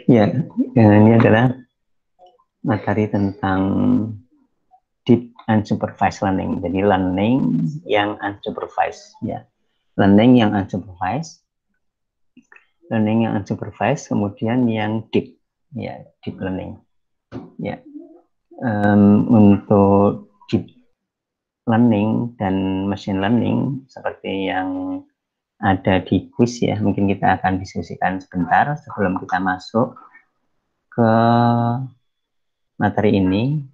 Ya, ini adalah materi tentang deep unsupervised learning. Jadi learning yang unsupervised, ya. Learning yang unsupervised, kemudian yang deep, ya, deep learning. Ya, untuk deep learning dan machine learning seperti yang ada di quiz ya, mungkin kita akan diskusikan sebentar sebelum kita masuk ke materi ini.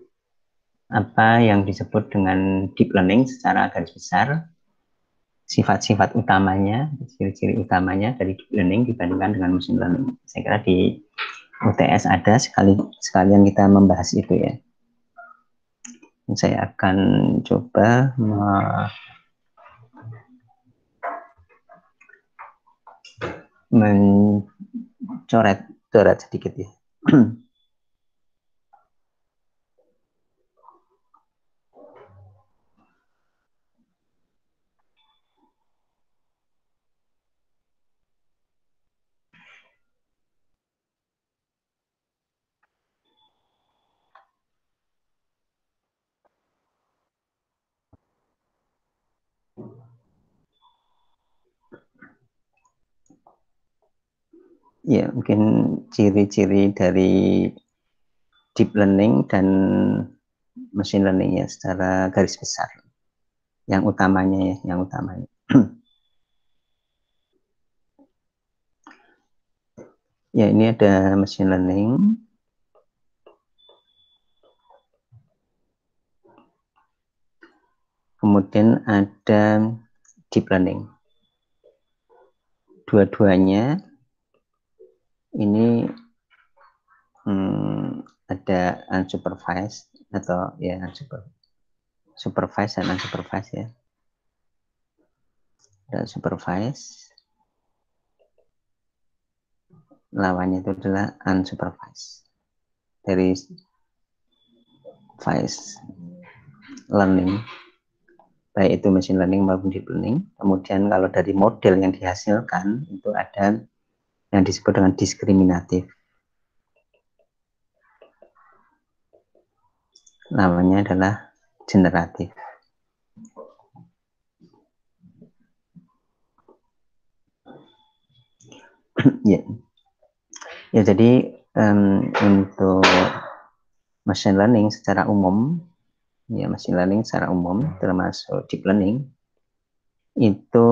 Apa yang disebut dengan deep learning secara garis besar, sifat-sifat utamanya, ciri-ciri utamanya dari deep learning dibandingkan dengan machine learning. Saya kira di UTS ada sekalian kita membahas itu ya. Saya akan coba mencoret sedikit ya. Ya, mungkin ciri-ciri dari deep learning dan machine learning ya secara garis besar. Yang utamanya ya, yang utamanya. Ya, ini ada machine learning. Kemudian ada deep learning. Dua-duanya ini ada unsupervised atau ya supervised dan unsupervised ya. Ada supervised, lawannya itu adalah unsupervised. Dari supervised learning, baik itu machine learning maupun deep learning. Kemudian kalau dari model yang dihasilkan itu ada yang disebut dengan diskriminatif. Namanya adalah generatif. Ya. Ya, jadi untuk machine learning secara umum, ya machine learning secara umum termasuk deep learning itu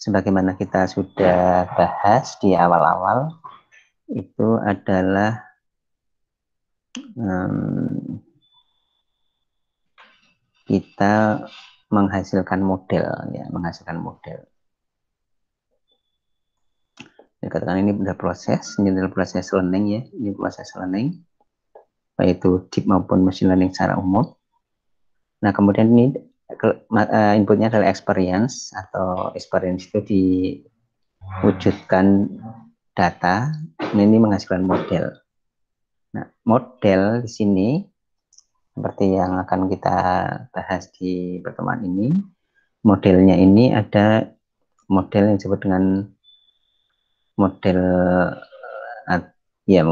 sebagaimana kita sudah bahas di awal-awal itu adalah kita menghasilkan model ya, menghasilkan model. Dikatakan ini adalah proses, ini adalah proses learning ya, ini proses learning baik itu deep maupun machine learning secara umum. Nah, kemudian ini inputnya adalah experience atau experience itu diwujudkan data, ini menghasilkan model. Nah, model di sini seperti yang akan kita bahas di pertemuan ini, modelnya ini ada model yang disebut dengan model ya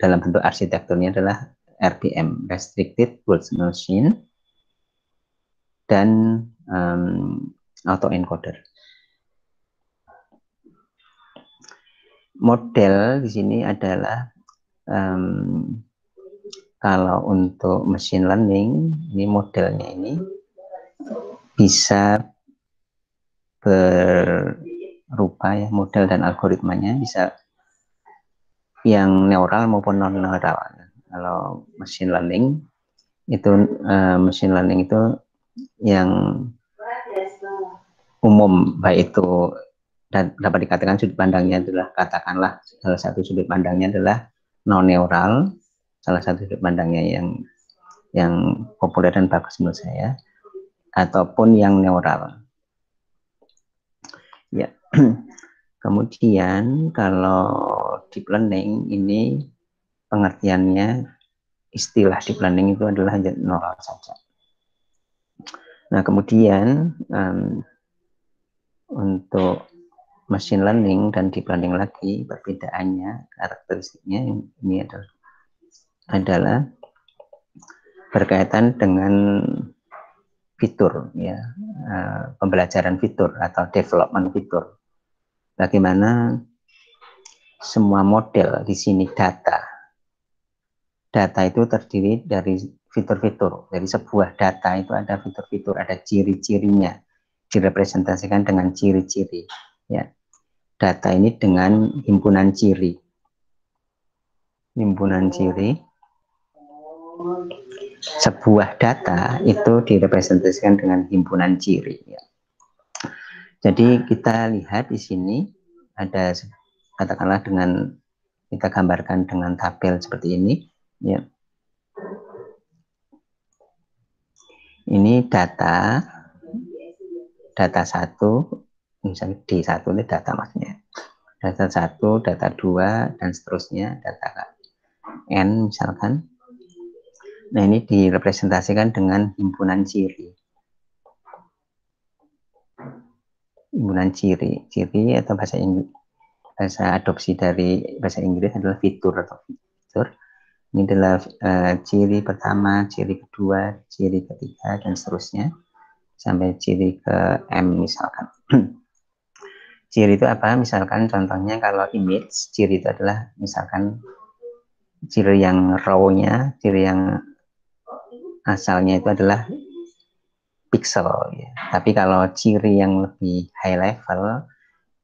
dalam bentuk arsitekturnya adalah RBM, Restricted Words Machine, dan autoencoder. Model di sini adalah kalau untuk machine learning, ini modelnya ini bisa berupa ya, model dan algoritmanya bisa yang neural maupun non neural. Kalau machine learning itu yang umum, baik itu dan dapat dikatakan sudut pandangnya adalah, katakanlah salah satu sudut pandangnya adalah non neural, salah satu sudut pandangnya yang populer dan bagus menurut saya, ataupun yang neural. Ya. Kemudian kalau deep learning ini pengertiannya, istilah deep learning itu adalah hanya neural saja. Nah, kemudian untuk machine learning dan deep learning lagi perbedaannya, karakteristiknya ini adalah berkaitan dengan fitur, ya, pembelajaran fitur atau development fitur. Bagaimana semua model di sini data itu terdiri dari fitur-fitur. Dari sebuah data itu ada fitur-fitur, ada ciri-cirinya, direpresentasikan dengan ciri-ciri. Ya, data ini dengan himpunan ciri. Himpunan ciri. Sebuah data itu direpresentasikan dengan himpunan ciri. Ya. Jadi kita lihat di sini ada, katakanlah dengan kita gambarkan dengan tabel seperti ini. Ya. Ini data 1, misalnya D1 ini data maksudnya. Data 1, data 2, dan seterusnya, data N misalkan. Nah, ini direpresentasikan dengan himpunan ciri. Himpunan ciri. Ciri atau bahasa Inggris, bahasa adopsi dari bahasa Inggris adalah fitur atau fitur. Ini adalah ciri pertama, ciri kedua, ciri ketiga, dan seterusnya sampai ciri ke M misalkan. Ciri itu apa? Misalkan contohnya kalau image, ciri itu adalah misalkan ciri yang raw-nya, ciri yang asalnya itu adalah pixel. Ya. Tapi kalau ciri yang lebih high level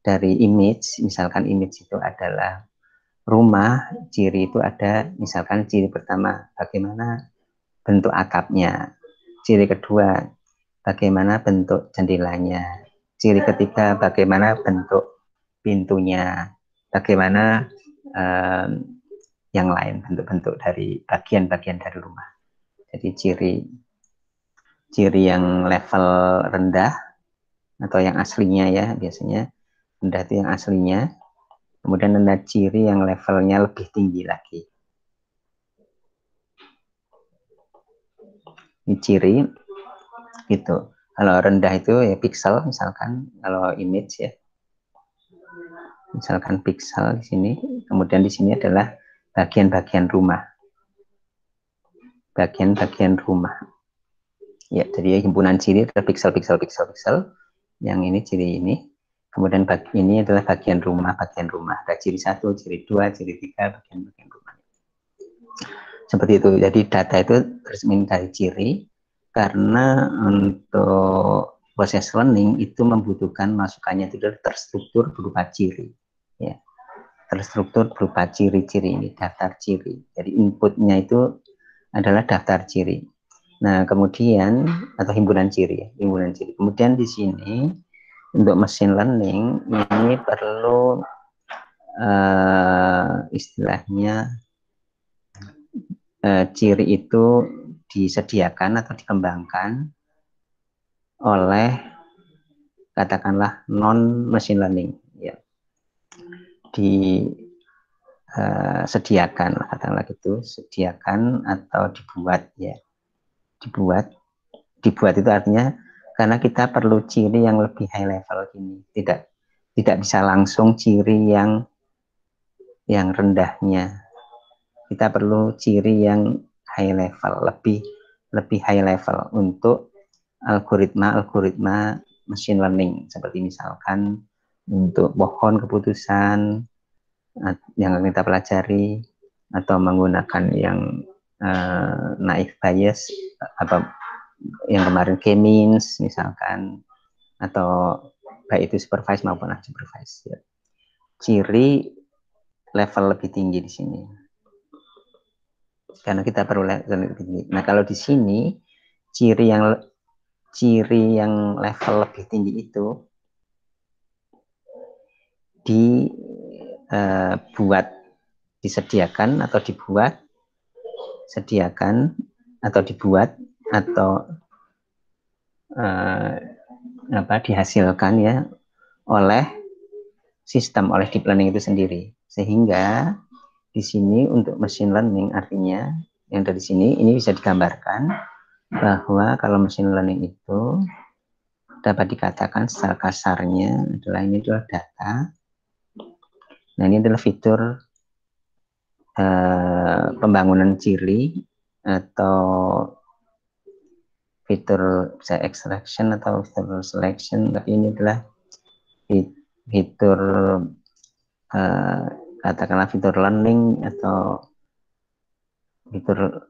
dari image, misalkan image itu adalah rumah, ciri itu ada, misalkan ciri pertama, bagaimana bentuk atapnya. Ciri kedua, bagaimana bentuk jendelanya. Ciri ketiga, bagaimana bentuk pintunya. Bagaimana yang lain, bentuk-bentuk dari bagian-bagian dari rumah. Jadi ciri yang level rendah atau yang aslinya, ya, biasanya rendah itu yang aslinya. Kemudian ada ciri yang levelnya lebih tinggi lagi. Ini ciri gitu. Kalau rendah itu ya pixel misalkan, kalau image ya. Misalkan pixel di sini, kemudian di sini adalah bagian-bagian rumah. Bagian-bagian rumah. Ya, jadi himpunan ciri adalah pixel. Yang ini ciri ini. Kemudian ini adalah bagian rumah. Ada ciri 1, ciri 2, ciri 3, bagian-bagian rumah. Seperti itu. Jadi data itu tercermin dari ciri, karena untuk proses learning itu membutuhkan masukannya itu terstruktur berupa ciri. Ya. Terstruktur berupa ciri-ciri ini, daftar ciri. Jadi inputnya itu adalah daftar ciri. Nah, kemudian atau himpunan ciri. Kemudian di sini untuk machine learning ini perlu istilahnya ciri itu disediakan atau dikembangkan oleh katakanlah non machine learning, ya. Disediakan, katakanlah gitu, sediakan atau dibuat, ya. Dibuat itu artinya karena kita perlu ciri yang lebih high level ini, tidak bisa langsung ciri yang rendahnya. Kita perlu ciri yang high level, lebih high level untuk algoritma machine learning, seperti misalkan untuk pohon keputusan yang kita pelajari, atau menggunakan yang naive Bayes atau yang kemarin K-means misalkan, atau baik itu supervised maupun unsupervised. Ya. Ciri level lebih tinggi di sini. Karena kita perlu level lebih tinggi. Nah, kalau di sini ciri yang level lebih tinggi itu disediakan atau dibuat dihasilkan, ya, oleh sistem, oleh deep learning itu sendiri. Sehingga di sini untuk machine learning artinya yang dari sini ini bisa digambarkan bahwa kalau machine learning itu dapat dikatakan secara kasarnya adalah ini adalah data. Nah, ini adalah fitur pembangunan ciri atau fitur bisa extraction atau fitur selection, tapi ini adalah fitur katakanlah fitur learning atau fitur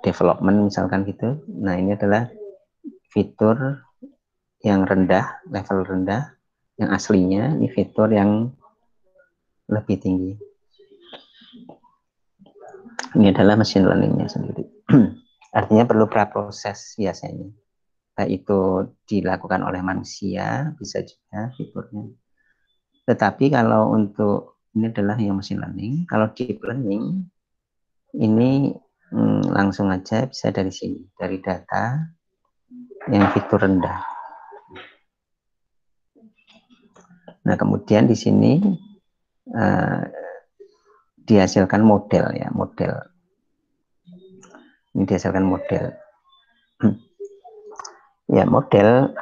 development misalkan gitu. Nah, ini adalah fitur yang rendah, level rendah, yang aslinya ini fitur yang lebih tinggi. Ini adalah machine learningnya sendiri. Artinya perlu praproses biasanya. Baik itu dilakukan oleh manusia, bisa juga fiturnya. Tetapi kalau untuk ini adalah yang machine learning, kalau deep learning ini langsung aja bisa dari sini, dari data yang fitur rendah. Nah, kemudian di sini dihasilkan model ya, model. Ini dihasilkan model. Ya, model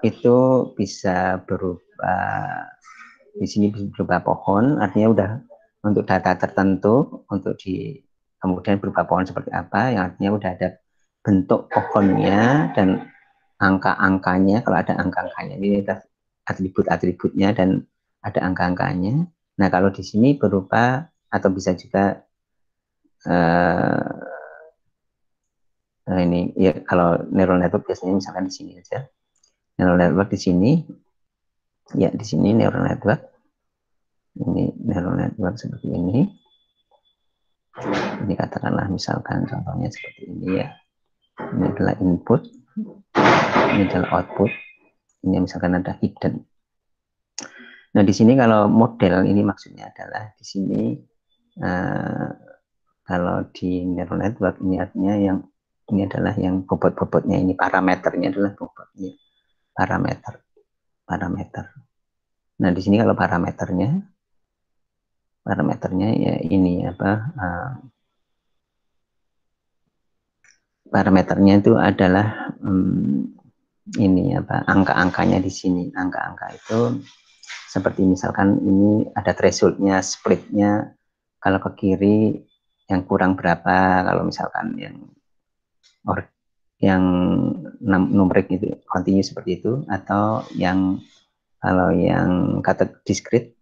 itu bisa berupa di sini berupa pohon, artinya udah untuk data tertentu, untuk kemudian berupa pohon seperti apa, yang artinya udah ada bentuk pohonnya dan angka-angkanya, kalau ada angka-angkanya, ini ada atribut-atributnya dan ada angka-angkanya. Nah, kalau di sini berupa atau bisa juga ini ya, kalau neural network biasanya misalkan di sini aja. Neural network di sini, ya di sini neural network. Ini neural network seperti ini. Ini katakanlah misalkan contohnya seperti ini ya. Ini adalah input, ini adalah output. Ini misalkan ada hidden. Nah, di sini kalau model ini maksudnya adalah di sini kalau di neural network ini artinya yang ini adalah yang bobot-bobotnya, ini parameternya adalah bobotnya, parameter. Nah, di sini kalau parameternya ya ini apa? Parameternya itu adalah ini apa? Angka-angkanya di sini. Angka-angka itu seperti misalkan ini ada thresholdnya, splitnya. Kalau ke kiri yang kurang berapa? Kalau misalkan yang numerik itu continue seperti itu, atau yang kalau yang kata discrete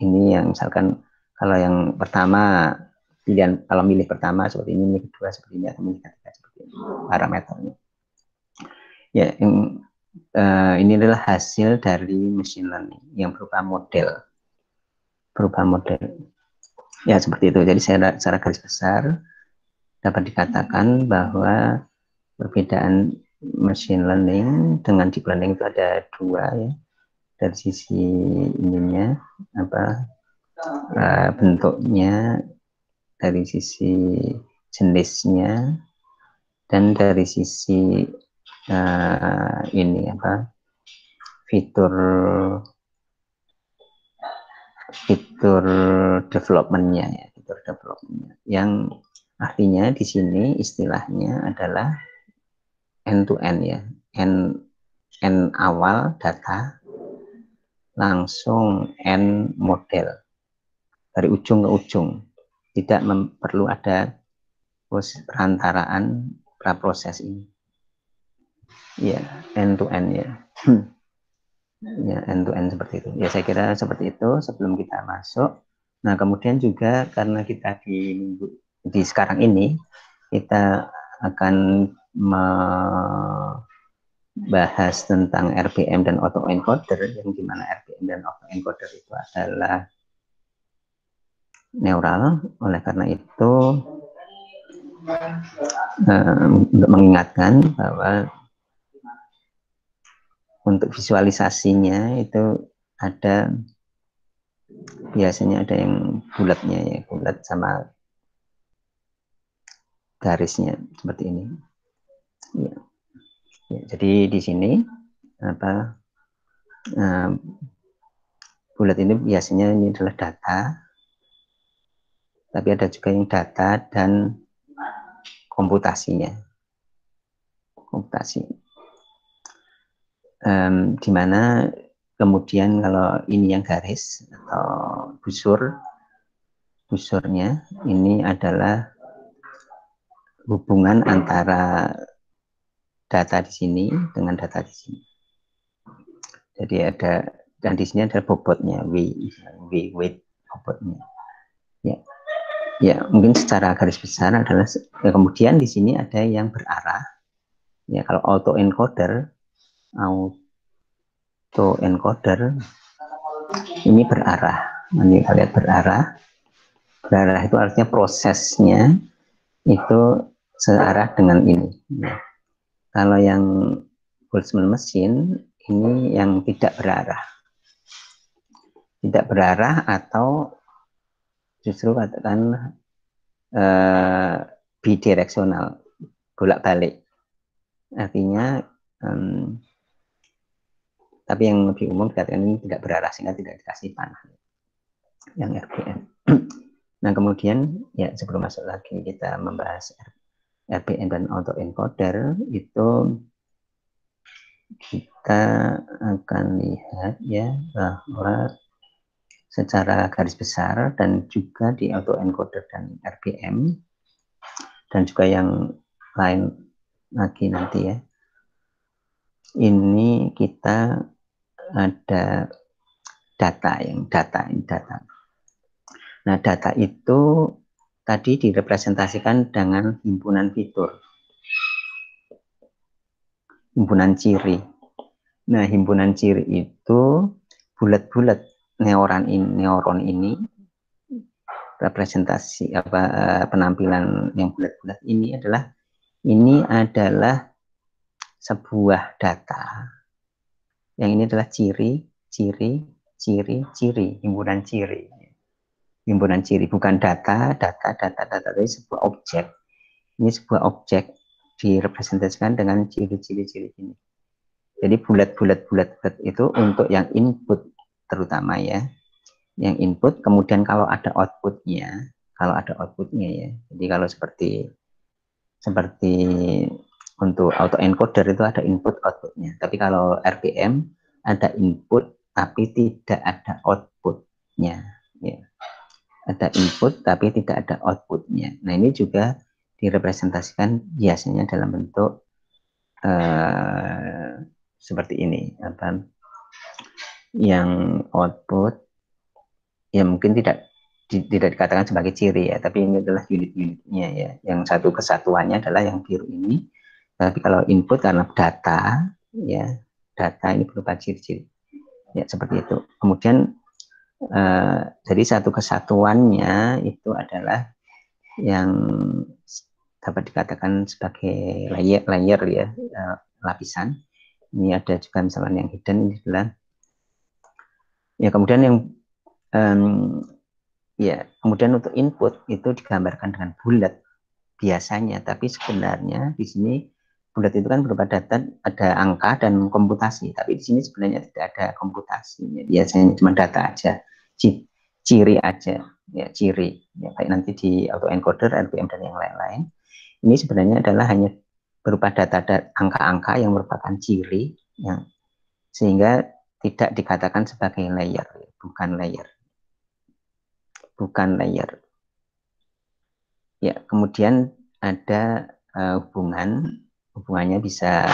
ini yang misalkan kalau yang pertama pilihan, kalau milih pertama seperti ini, milih kedua seperti ini, atau milih ketiga seperti ini parameternya. Ya, ini adalah hasil dari machine learning yang berupa model. Ya, seperti itu. Jadi secara garis besar dapat dikatakan bahwa perbedaan machine learning dengan deep learning itu ada dua ya. Dari sisi ininya bentuknya, dari sisi jenisnya, dan dari sisi ini fitur developmentnya ya, yang artinya di sini istilahnya adalah end to end ya, end awal data langsung end model dari ujung ke ujung, tidak perlu ada perantaraan praproses ini ya, end to end ya. Ya, end to end seperti itu ya, saya kira seperti itu sebelum kita masuk. Nah, kemudian juga karena kita di sekarang ini kita akan membahas tentang RBM dan autoencoder, yang dimana RBM dan autoencoder itu adalah neural. Oleh karena itu untuk mengingatkan bahwa untuk visualisasinya itu biasanya ada yang bulatnya ya, bulat sama garisnya seperti ini ya. Ya, jadi di sini bulat ini biasanya ini adalah data, tapi ada juga yang data dan komputasi. di mana kemudian kalau ini yang garis atau busurnya ini adalah hubungan antara data di sini dengan data di sini. Jadi ada, dan di sini ada bobotnya, weight bobotnya. Ya, mungkin secara garis besar adalah ya, kemudian di sini ada yang berarah. Ya, kalau autoencoder ini berarah. Ini kita lihat berarah. Berarah itu artinya prosesnya itu searah dengan ini. Nah, kalau yang Boltzmann mesin ini yang tidak berarah. Tidak berarah atau justru katakan bidireksional, bolak-balik. Artinya tapi yang lebih umum dikatakan ini tidak berarah sehingga tidak dikasih panah yang RPM. Nah kemudian ya sebelum masuk lagi kita membahas RPM dan autoencoder itu kita akan lihat ya bahwa secara garis besar dan juga di autoencoder dan RPM dan juga yang lain lagi nanti ya, ini kita ada data. Nah data itu tadi direpresentasikan dengan himpunan fitur, himpunan ciri. Nah himpunan ciri itu bulat-bulat neuron ini representasi penampilan yang bulat-bulat ini adalah sebuah data. Yang ini adalah ciri, himpunan ciri. Himpunan ciri bukan data, tapi sebuah objek. Ini sebuah objek direpresentasikan dengan ciri-ciri ini. Jadi bulat itu untuk yang input terutama ya. Yang input, kemudian kalau ada outputnya ya. Jadi kalau seperti untuk autoencoder itu ada input outputnya. Tapi kalau RPM ada input tapi tidak ada outputnya. Ya. Ada input tapi tidak ada outputnya. Nah ini juga direpresentasikan biasanya dalam bentuk seperti ini, yang output ya mungkin tidak dikatakan sebagai ciri ya, tapi ini adalah unit-unitnya ya. Yang satu kesatuannya adalah yang biru ini. Tapi kalau input karena data ya, data ini berupa ciri-ciri ya seperti itu. Kemudian jadi satu kesatuannya itu adalah yang dapat dikatakan sebagai layer ya, lapisan. Ini ada juga misalnya yang hidden, ini adalah ya. Kemudian yang ya, kemudian untuk input itu digambarkan dengan bulat biasanya, tapi sebenarnya di sini bulat itu kan berupa data, ada angka dan komputasi, tapi di sini sebenarnya tidak ada komputasinya, biasanya cuma data aja, ciri aja ya, ciri ya, baik nanti di autoencoder, RPM dan yang lain-lain. Ini sebenarnya adalah hanya berupa data angka-angka yang merupakan ciri yang sehingga tidak dikatakan sebagai layer, bukan layer. Ya, kemudian ada hubungannya bisa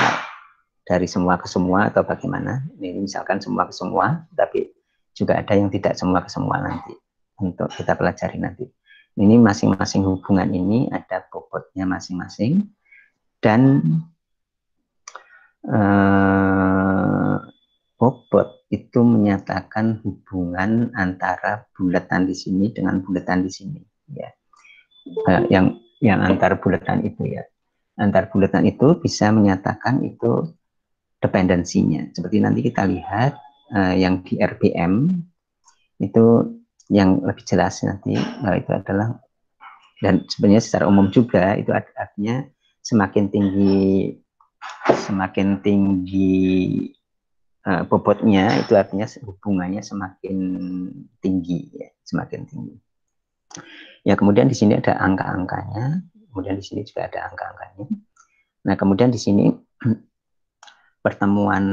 dari semua ke semua atau bagaimana. Ini misalkan semua ke semua, tapi juga ada yang tidak semua ke semua nanti untuk kita pelajari nanti. Ini masing-masing hubungan ini ada bobotnya masing-masing dan bobot itu menyatakan hubungan antara bulatan di sini dengan bulatan di sini ya. Yang antar bulatan itu ya, antar bulatan itu bisa menyatakan itu dependensinya. Seperti nanti kita lihat yang di RPM itu yang lebih jelas nanti, itu adalah, dan sebenarnya secara umum juga itu artinya semakin tinggi bobotnya, itu artinya hubungannya semakin tinggi ya, semakin tinggi. Ya, kemudian di sini ada angka-angkanya, kemudian di sini juga ada angka-angkanya. Nah, kemudian di sini pertemuan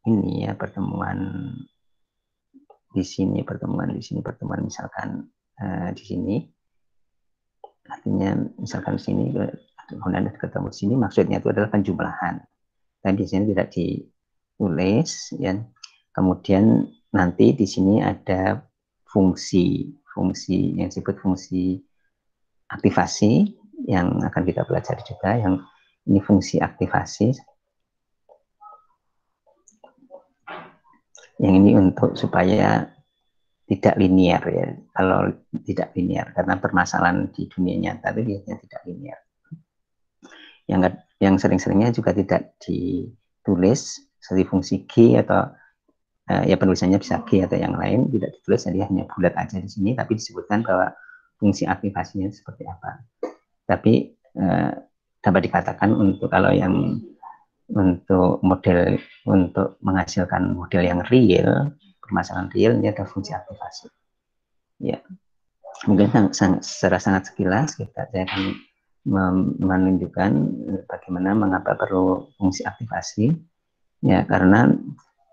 ini ya, pertemuan di sini, pertemuan misalkan di sini, artinya misalkan di sini kemudian ketemu di sini, maksudnya itu adalah penjumlahan. Dan di sini tidak ditulis ya. Kemudian nanti di sini ada fungsi yang disebut fungsi aktivasi yang akan kita pelajari juga, yang ini fungsi aktivasi yang ini untuk supaya tidak linear ya. Kalau tidak linear karena permasalahan di dunia nyata itu biasanya tidak linear. Yang sering-seringnya juga tidak ditulis seperti fungsi G atau ya penulisannya bisa G atau yang lain, tidak ditulis, jadi hanya bulat aja di sini, tapi disebutkan bahwa fungsi aktivasinya seperti apa. Tapi dapat dikatakan untuk kalau yang untuk model, untuk menghasilkan model yang real, permasalahan real, ini ada fungsi aktivasi. Ya, mungkin secara sangat sekilas saya akan menunjukkan bagaimana mengapa perlu fungsi aktivasi. Ya, karena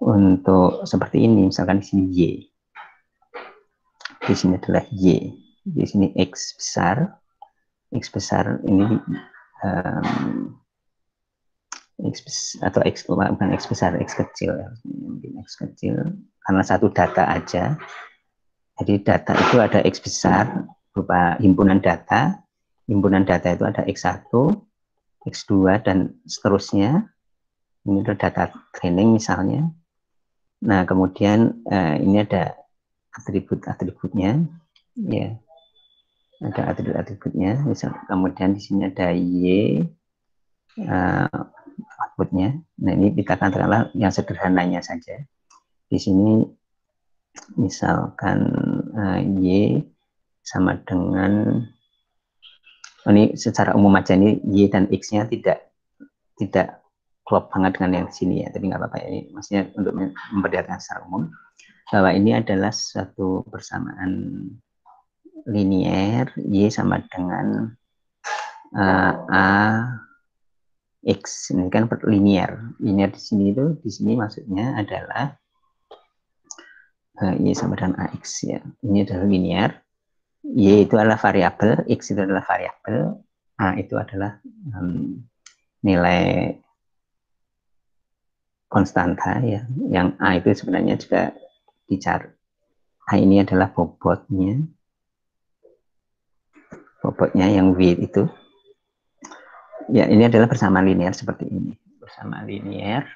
untuk seperti ini, misalkan di sini Y, di sini adalah Y, di sini X besar ini atau X bukan X besar, X kecil ya, mungkin X kecil karena satu data aja. Jadi data itu ada X besar berupa himpunan data itu ada X1, X2 dan seterusnya. Ini ada data training misalnya. Nah, kemudian ini ada atribut-atributnya ya. Ada atribut-atributnya, misal kemudian di sini ada Y outputnya. Nah, ini kita katakanlah yang sederhananya saja. Di sini misalkan Y sama dengan ini secara umum aja, ini Y dan X-nya tidak klop banget dengan yang di sini ya, tapi nggak apa-apa ya. Ini maksudnya untuk memperlihatkan secara umum bahwa ini adalah satu persamaan linear Y sama dengan A X. Ini kan linear di sini maksudnya adalah Y sama dengan AX ya. Ini adalah linear. Y itu adalah variabel, X itu adalah variabel, A itu adalah nilai konstanta ya. Yang A itu sebenarnya juga dicari. A ini adalah bobotnya yang W itu. Ya, ini adalah persamaan linear seperti ini. Persamaan linear.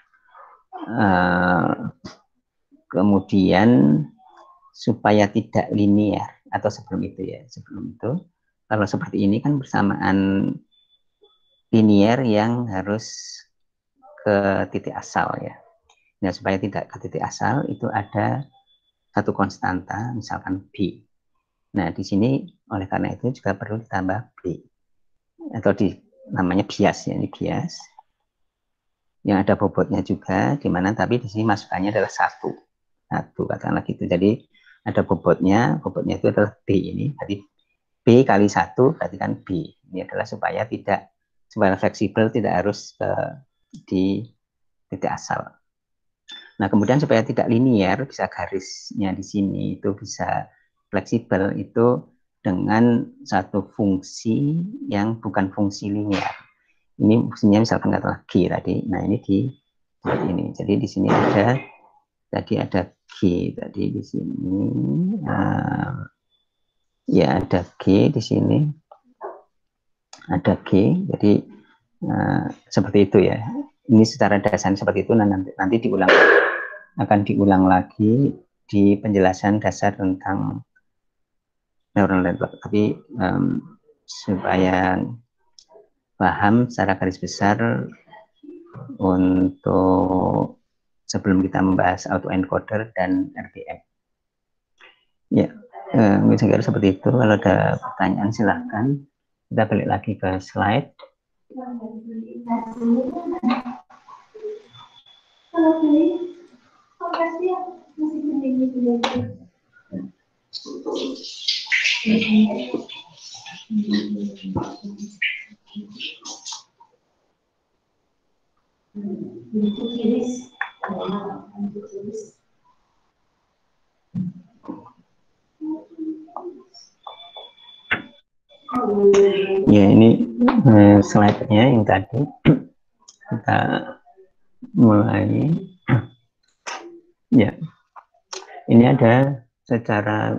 Kemudian supaya tidak linear atau sebelum itu kalau seperti ini kan persamaan linear yang harus ke titik asal ya. Nah, supaya tidak ke titik asal itu ada satu konstanta misalkan B. Nah, di sini oleh karena itu juga perlu ditambah B atau namanya bias ya, ini bias yang ada bobotnya juga di mana, tapi di sini masukannya adalah satu katakanlah gitu. Jadi ada bobotnya itu adalah B ini. Jadi B kali 1 berarti kan B. Ini adalah supaya fleksibel, tidak harus di titik asal. Nah, kemudian supaya tidak linear, bisa garisnya di sini itu bisa fleksibel itu dengan satu fungsi yang bukan fungsi linear. Ini fungsinya misalkan katakanlah G tadi. Nah, ini seperti ini. Jadi di sini ada G tadi di sini. Ya, ada G di sini. Ada G. Jadi seperti itu ya. Ini secara dasar seperti itu. Nah, nanti akan diulang lagi di penjelasan dasar tentang neural network. Tapi supaya paham secara garis besar untuk sebelum kita membahas autoencoder dan RPM. Ya, mungkin saya kira seperti itu. Kalau ada pertanyaan silahkan. Kita balik lagi ke slide. Ya, ini slide-nya yang tadi kita mulai. Ya, ini ada secara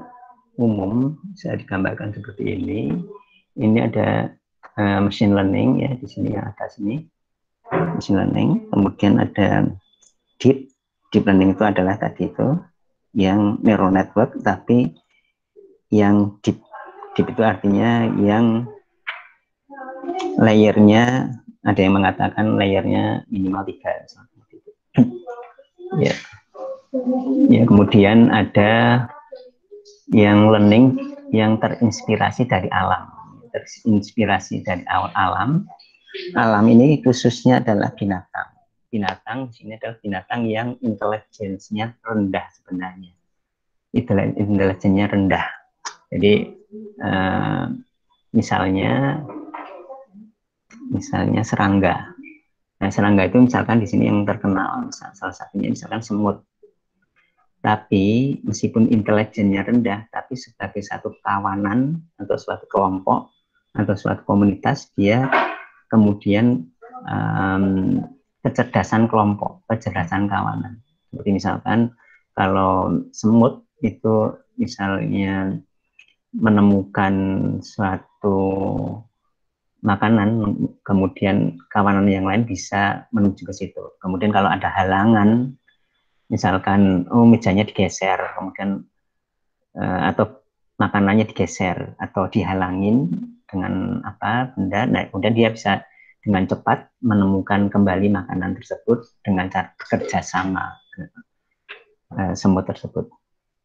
umum bisa digambarkan seperti ini. Ini ada machine learning ya, di sini yang atas ini machine learning. Kemudian ada deep learning, itu adalah tadi itu yang neural network, tapi yang deep itu artinya yang layernya, ada yang mengatakan layernya minimal 3 ya. Ya, kemudian ada yang learning yang terinspirasi dari alam. Terinspirasi dari alam. Alam ini khususnya adalah binatang. Binatang di sini adalah binatang yang intelijensinya rendah sebenarnya. Intelijensinya rendah. Jadi misalnya serangga. Nah, serangga itu misalkan di sini yang terkenal, salah satunya misalkan semut. Tapi meskipun intelijennya rendah, tapi sebagai satu kawanan atau suatu kelompok atau suatu komunitas, dia kemudian kecerdasan kelompok, kecerdasan kawanan. Seperti misalkan kalau semut itu misalnya menemukan suatu makanan, kemudian kawanan yang lain bisa menuju ke situ. Kemudian kalau ada halangan, misalkan mejanya digeser, kemudian atau makanannya digeser atau dihalangin dengan apa benda, nah kemudian dia bisa dengan cepat menemukan kembali makanan tersebut dengan cara kerjasama semut tersebut.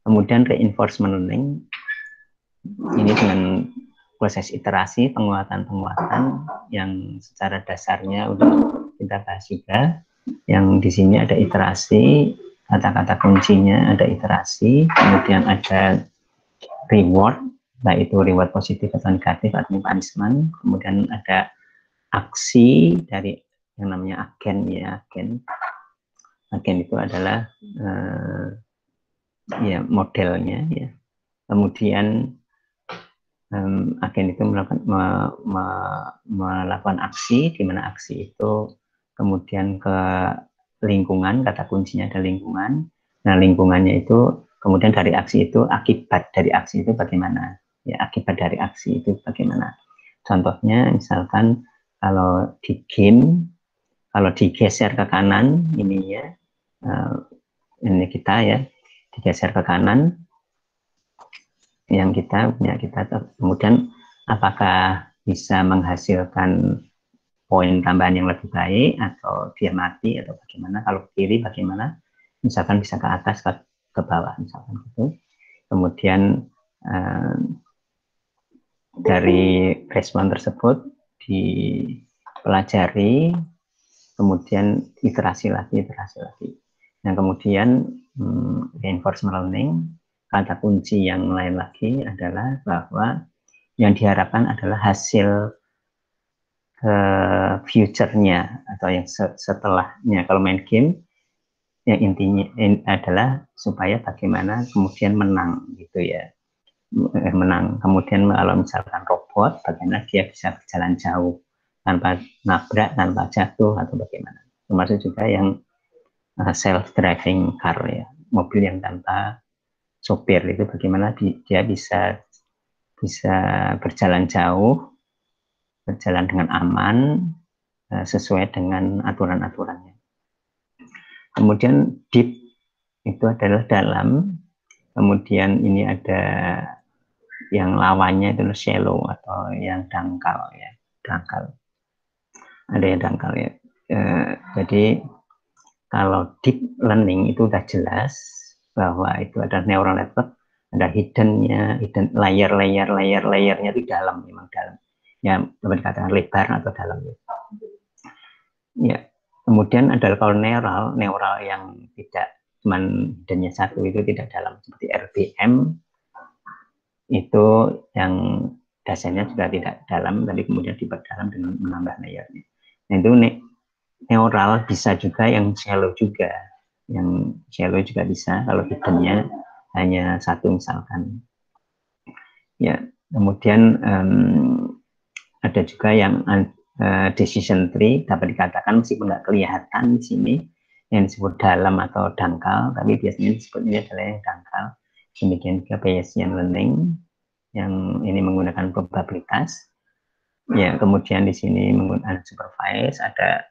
Kemudian reinforcement learning ini dengan proses iterasi, penguatan yang secara dasarnya udah kita bahas juga. Yang di sini ada iterasi, kata-kata kuncinya ada iterasi, kemudian ada reward, baik itu reward positif atau negatif atau punishment, kemudian ada aksi dari yang namanya agen ya, agen itu adalah ya modelnya ya. Kemudian agen itu melakukan aksi, di mana aksi itu kemudian ke lingkungan, kata kuncinya ada lingkungan. Nah, lingkungannya itu kemudian dari aksi itu, akibat dari aksi itu bagaimana? Ya, akibat dari aksi itu bagaimana? Contohnya misalkan kalau di game, kalau digeser ke kanan ininya, ini kita ya, digeser ke kanan, yang kita kemudian apakah bisa menghasilkan poin tambahan yang lebih baik atau dia mati atau bagaimana, kalau ke kiri bagaimana, misalkan bisa ke atas ke bawah misalkan gitu. Kemudian dari respon tersebut dipelajari, kemudian iterasi lagi. Nah, kemudian reinforcement learning, kata kunci yang lain lagi adalah bahwa yang diharapkan adalah hasil future-nya atau yang setelahnya. Kalau main game, yang intinya adalah supaya bagaimana kemudian menang gitu ya, menang. Kemudian kalau misalkan robot, bagaimana dia bisa berjalan jauh tanpa nabrak, tanpa jatuh atau bagaimana. Termasuk juga yang self-driving car ya, mobil yang tanpa sopir itu bagaimana dia bisa berjalan jauh, berjalan dengan aman, sesuai dengan aturan-aturannya. Kemudian deep itu adalah dalam, kemudian ini ada yang lawannya itu shallow atau yang dangkal ya, dangkal. Ada yang dangkal ya. Jadi kalau deep learning itu udah jelas bahwa itu ada neural network, ada hidden-nya, hidden layer-layernya di dalam, memang dalam. Ya, dikatakan lebar atau dalam. Ya, kemudian ada kalau neural yang tidak cuman hidden-nya satu, itu tidak dalam, seperti RBM itu yang dasarnya juga tidak dalam, tapi kemudian diperdalam dengan menambah layernya. Nah, itu neural, bisa juga yang shallow juga. Yang shallow juga bisa kalau hiddennya hanya satu misalkan. Ya, kemudian ada juga yang decision tree, dapat dikatakan meskipun nggak kelihatan di sini yang disebut dalam atau dangkal, tapi biasanya disebut ini adalah yang dangkal. Demikian juga Bayesian learning yang ini menggunakan probabilitas. Ya, kemudian di sini menggunakan supervised, ada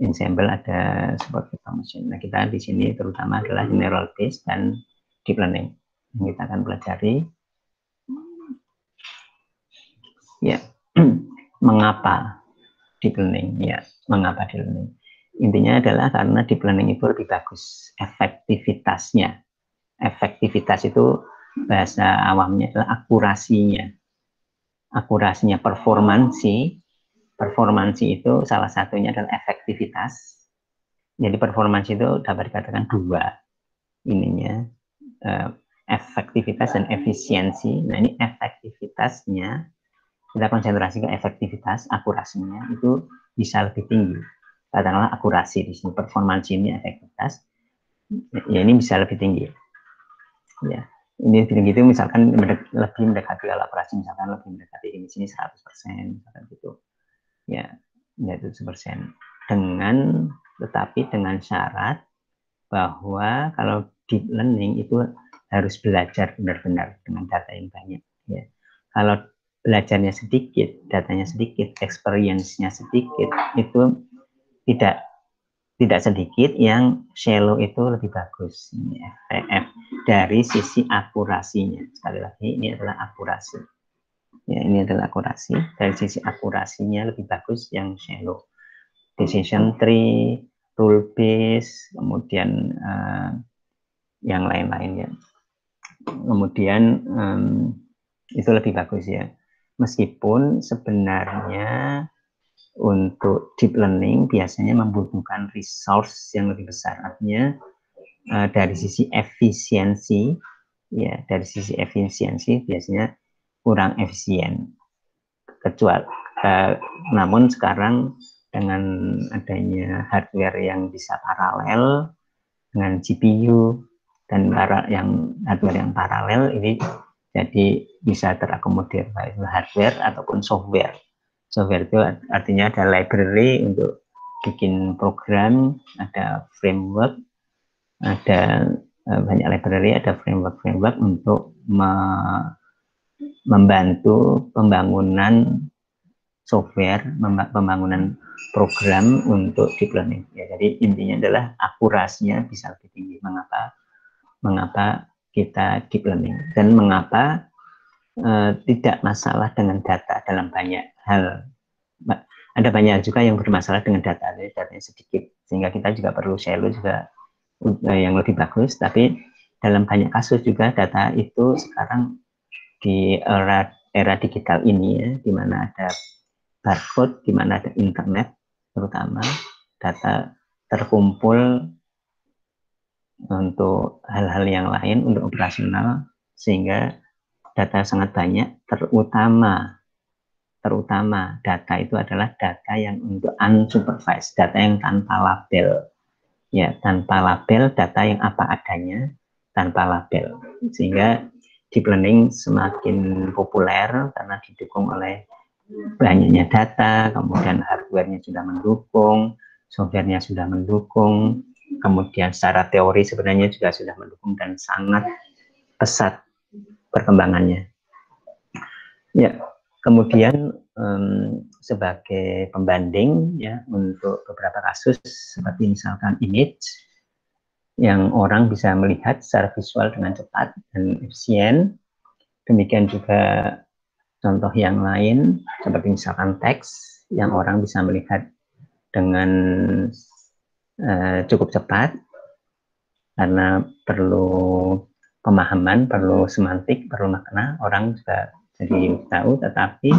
ensemble, ada support function. Nah, kita di sini terutama adalah neural based dan deep learning yang kita akan pelajari. Ya, mengapa deep learning? Ya, mengapa deep learning? Intinya adalah karena deep learning itu lebih bagus efektivitasnya. Efektivitas itu bahasa awamnya adalah akurasinya. Akurasinya, performansi itu salah satunya adalah efektivitas. Jadi performansi itu dapat dikatakan dua ininya, efektivitas dan efisiensi. Nah, ini efektivitasnya kita konsentrasi ke efektivitas, akurasinya itu bisa lebih tinggi. Katakanlah akurasi di sini, performansi ini efektivitas, ya ini bisa lebih tinggi. Ya, ini lebih tinggi itu misalkan lebih mendekati akurasi, misalkan lebih mendekati ini sini 100%, misalkan gitu. Ya, yaitu 100%. Tetapi dengan syarat bahwa kalau deep learning itu harus belajar benar-benar dengan data yang banyak. Ya. Kalau belajarnya sedikit, datanya sedikit, experience-nya sedikit, itu tidak sedikit yang shallow itu lebih bagus. Ini FPF dari sisi akurasinya. Sekali lagi ini adalah akurasi. Ya, ini adalah akurasi. Dari sisi akurasinya lebih bagus yang shallow. Decision tree, rule base, kemudian yang lain-lain ya. Kemudian itu lebih bagus ya. Meskipun sebenarnya untuk deep learning biasanya membutuhkan resource yang lebih besar. Artinya dari sisi efisiensi, ya dari sisi efisiensi biasanya kurang efisien. Kecuali, namun sekarang dengan adanya hardware yang bisa paralel dengan GPU dan yang hardware yang paralel ini jadi bisa terakomodir baik hardware ataupun software. Software itu artinya ada library untuk bikin program, ada framework, ada banyak library, ada framework untuk membantu pembangunan software, pembangunan program untuk deep learning. Ya, jadi intinya adalah akurasinya bisa lebih tinggi. Mengapa kita deep learning dan mengapa tidak masalah dengan data dalam banyak hal. Ada banyak juga yang bermasalah dengan data, jadi datanya sedikit, sehingga kita juga perlu shallow juga yang lebih bagus. Tapi dalam banyak kasus juga data itu sekarang di era digital ini ya, di mana ada barcode, di mana ada internet, terutama data terkumpul untuk hal-hal yang lain, untuk operasional, sehingga data sangat banyak, terutama data itu adalah data yang untuk unsupervised, data yang tanpa label. Ya, tanpa label, data yang apa adanya, tanpa label. Sehingga deep learning semakin populer karena didukung oleh banyaknya data, kemudian hardware-nya sudah mendukung, software-nya sudah mendukung, kemudian secara teori sebenarnya juga sudah mendukung dan sangat pesat perkembangannya. Ya, kemudian sebagai pembanding ya untuk beberapa kasus seperti misalkan image yang orang bisa melihat secara visual dengan cepat dan efisien. Demikian juga contoh yang lain seperti misalkan teks yang orang bisa melihat dengan cukup cepat karena perlu pemahaman, perlu semantik, perlu makna, orang juga jadi tahu. Tetapi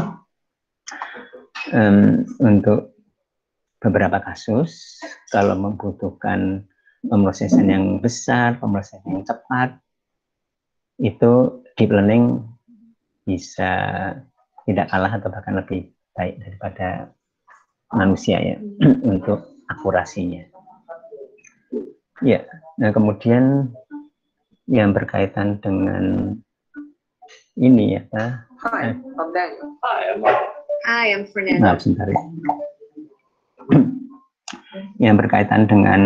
untuk beberapa kasus kalau membutuhkan pemrosesan yang besar, pemrosesan yang cepat, itu deep learning bisa tidak kalah atau bahkan lebih baik daripada manusia ya untuk akurasinya. Ya, nah kemudian yang berkaitan dengan ini ya. Hi, I'm Daniel. Hi, I'm Fernando. Nah, sebentar ya. Yang berkaitan dengan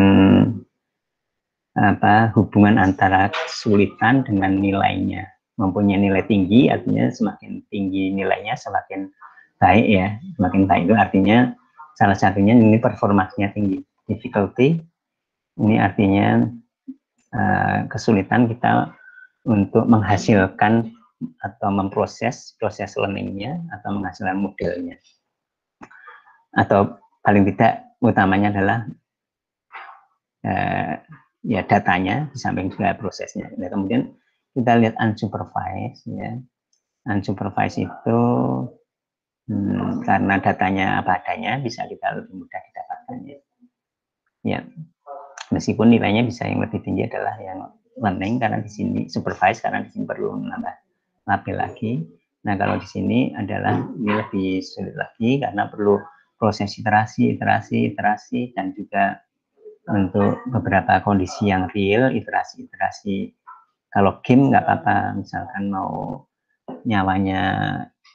hubungan antara kesulitan dengan nilainya. Mempunyai nilai tinggi artinya semakin tinggi nilainya semakin baik ya. Semakin baik itu artinya salah satunya ini performanya tinggi. Difficulty ini artinya kesulitan kita untuk menghasilkan atau memproses proses learningnya atau menghasilkan modelnya. Atau paling tidak utamanya adalah ya datanya di samping juga prosesnya. Nah, kemudian kita lihat unsupervised ya. Unsupervised itu karena datanya apa adanya bisa kita lebih mudah didapatkan ya. Ya. Meskipun nilainya bisa yang lebih tinggi adalah yang learning karena di sini supervised karena di sini perlu menambah label lagi. Nah, kalau di sini adalah ini lebih sulit lagi karena perlu proses iterasi dan juga untuk beberapa kondisi yang real, iterasi. Kalau game nggak apa-apa, misalkan mau nyawanya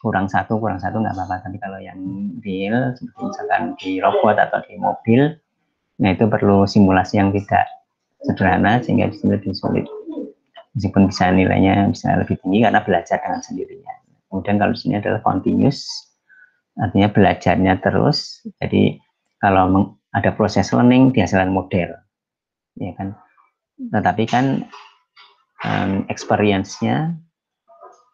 kurang satu nggak apa-apa. Tapi kalau yang real, seperti misalkan di robot atau di mobil, nah itu perlu simulasi yang tidak sederhana sehingga di sini lebih sulit. Meskipun bisa nilainya bisa lebih tinggi karena belajar dengan sendirinya. Kemudian kalau di sini adalah continuous, artinya belajarnya terus. Jadi kalau ada proses learning dihasilkan model, ya kan. Tetapi kan experience-nya,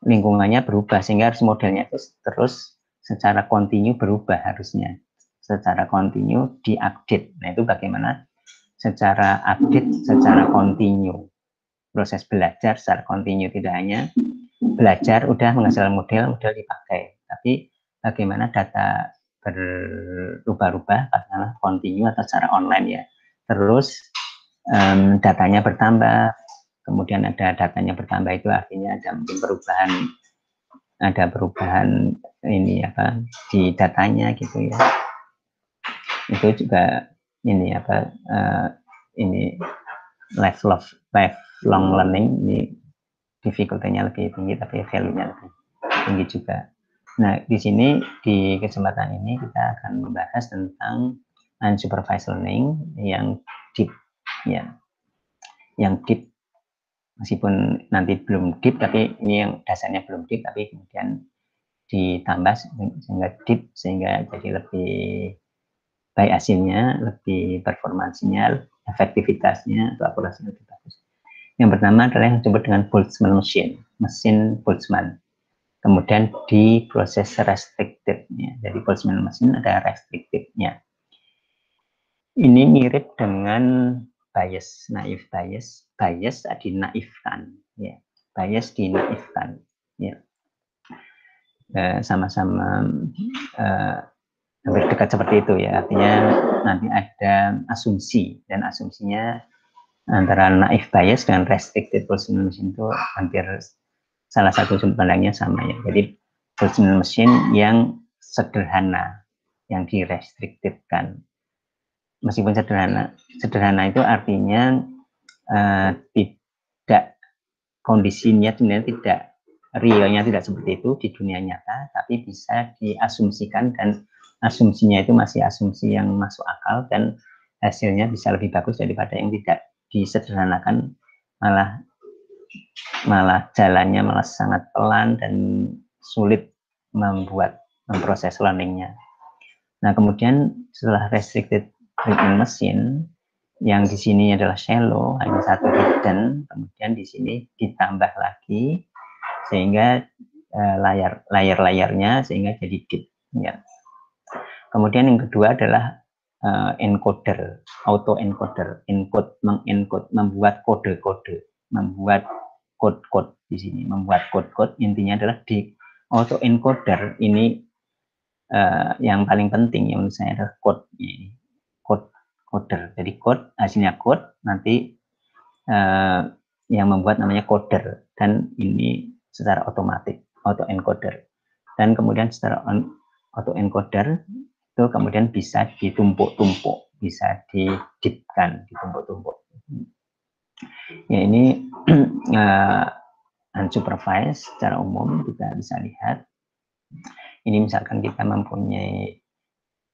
lingkungannya berubah sehingga harus modelnya itu terus secara kontinu berubah harusnya. Secara kontinu diupdate. Nah itu bagaimana secara update, secara kontinu. Proses belajar secara kontinu, tidak hanya belajar udah menghasilkan model dipakai, tapi bagaimana data berubah-ubah karena kontinu atau secara online ya. Terus datanya bertambah, kemudian ada datanya bertambah itu artinya ada mungkin perubahan ini apa di datanya gitu ya. Itu juga ini apa ini lifelong learning ini difficulty-nya lebih tinggi tapi value-nya lebih tinggi juga. Nah, di sini di kesempatan ini kita akan membahas tentang unsupervised learning yang deep ya. Yang deep meskipun nanti belum deep tapi ini yang dasarnya belum deep tapi kemudian ditambah sehingga deep sehingga jadi lebih baik hasilnya, lebih performansinya, efektivitasnya atau akurasinya lebih bagus. Yang pertama adalah yang disebut dengan Boltzmann machine, mesin Boltzmann. Kemudian di proses restricted-nya. Jadi Boltzmann machine ada restricted-nya. Ini mirip dengan bias, naif bias. Bias dinaifkan, ya. Bias dinaifkan, ya. Sama-sama hampir dekat seperti itu ya. Artinya nanti ada asumsi dan asumsinya antara naif bias dengan restricted Boltzmann machine itu hampir salah satu sudut pandangnya sama ya. Jadi Boltzmann machine yang sederhana, yang direstriktifkan. Meskipun sederhana itu artinya tidak kondisinya sebenarnya tidak realnya tidak seperti itu di dunia nyata, tapi bisa diasumsikan dan asumsinya itu masih asumsi yang masuk akal dan hasilnya bisa lebih bagus daripada yang tidak disederhanakan, malah jalannya malah sangat pelan dan sulit memproses learningnya. Nah kemudian setelah restricted treatment machine yang di sini adalah shallow, hanya satu hidden, kemudian di sini ditambah lagi sehingga layar-layarnya sehingga jadi deep. Ya. Kemudian yang kedua adalah encoder, auto encoder, mengencode, membuat kode-kode, membuat code-code di sini, membuat code-code intinya adalah di auto encoder ini yang paling penting yang menurut saya adalah coder. Jadi code hasilnya code nanti yang membuat namanya coder dan ini secara otomatis auto encoder dan kemudian secara auto encoder itu kemudian bisa ditumpuk-tumpuk bisa didipkan, ditumpuk-tumpuk. Ya, ini unsupervised secara umum kita bisa lihat. Ini misalkan kita mempunyai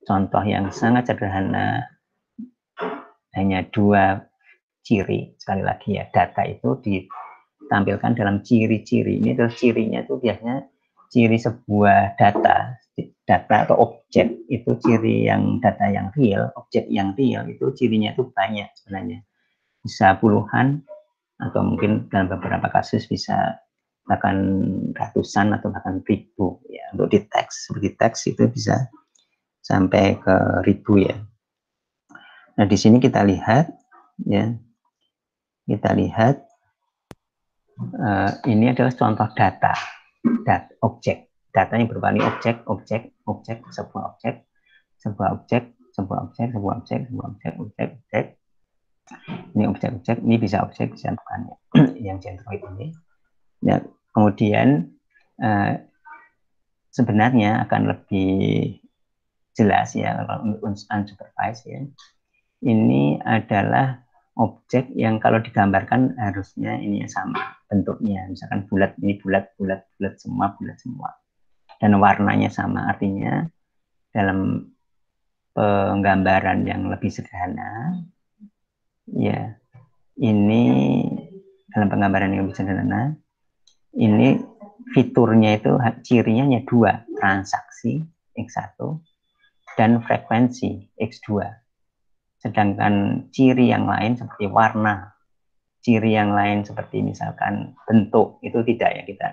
contoh yang sangat sederhana, hanya 2 ciri. Sekali lagi ya, data itu ditampilkan dalam ciri-ciri. Ini terus cirinya itu biasanya ciri sebuah data atau objek, itu ciri yang data yang real, objek yang real itu cirinya itu banyak sebenarnya, bisa puluhan atau mungkin dalam beberapa kasus bisa bahkan ratusan atau bahkan ribu ya. Untuk di teks, seperti teks itu bisa sampai ke ribu ya. Nah, di sini kita lihat ya, ini adalah contoh data objek. Data yang berupa objek, sebuah objek. Ini objek, ini bisa objek, bisa bukan yang centroid ini. Ya, kemudian sebenarnya akan lebih jelas ya kalau unsupervised ya. Ini adalah objek yang kalau digambarkan harusnya ini sama bentuknya, misalkan bulat, ini bulat semua, dan warnanya sama. Artinya dalam penggambaran yang lebih sederhana ya, ini dalam penggambaran yang lebih sederhana, ini fiturnya itu cirinya hanya 2, transaksi X1 dan frekuensi X2. Sedangkan ciri yang lain seperti warna, ciri yang lain seperti misalkan bentuk, itu tidak ya kita.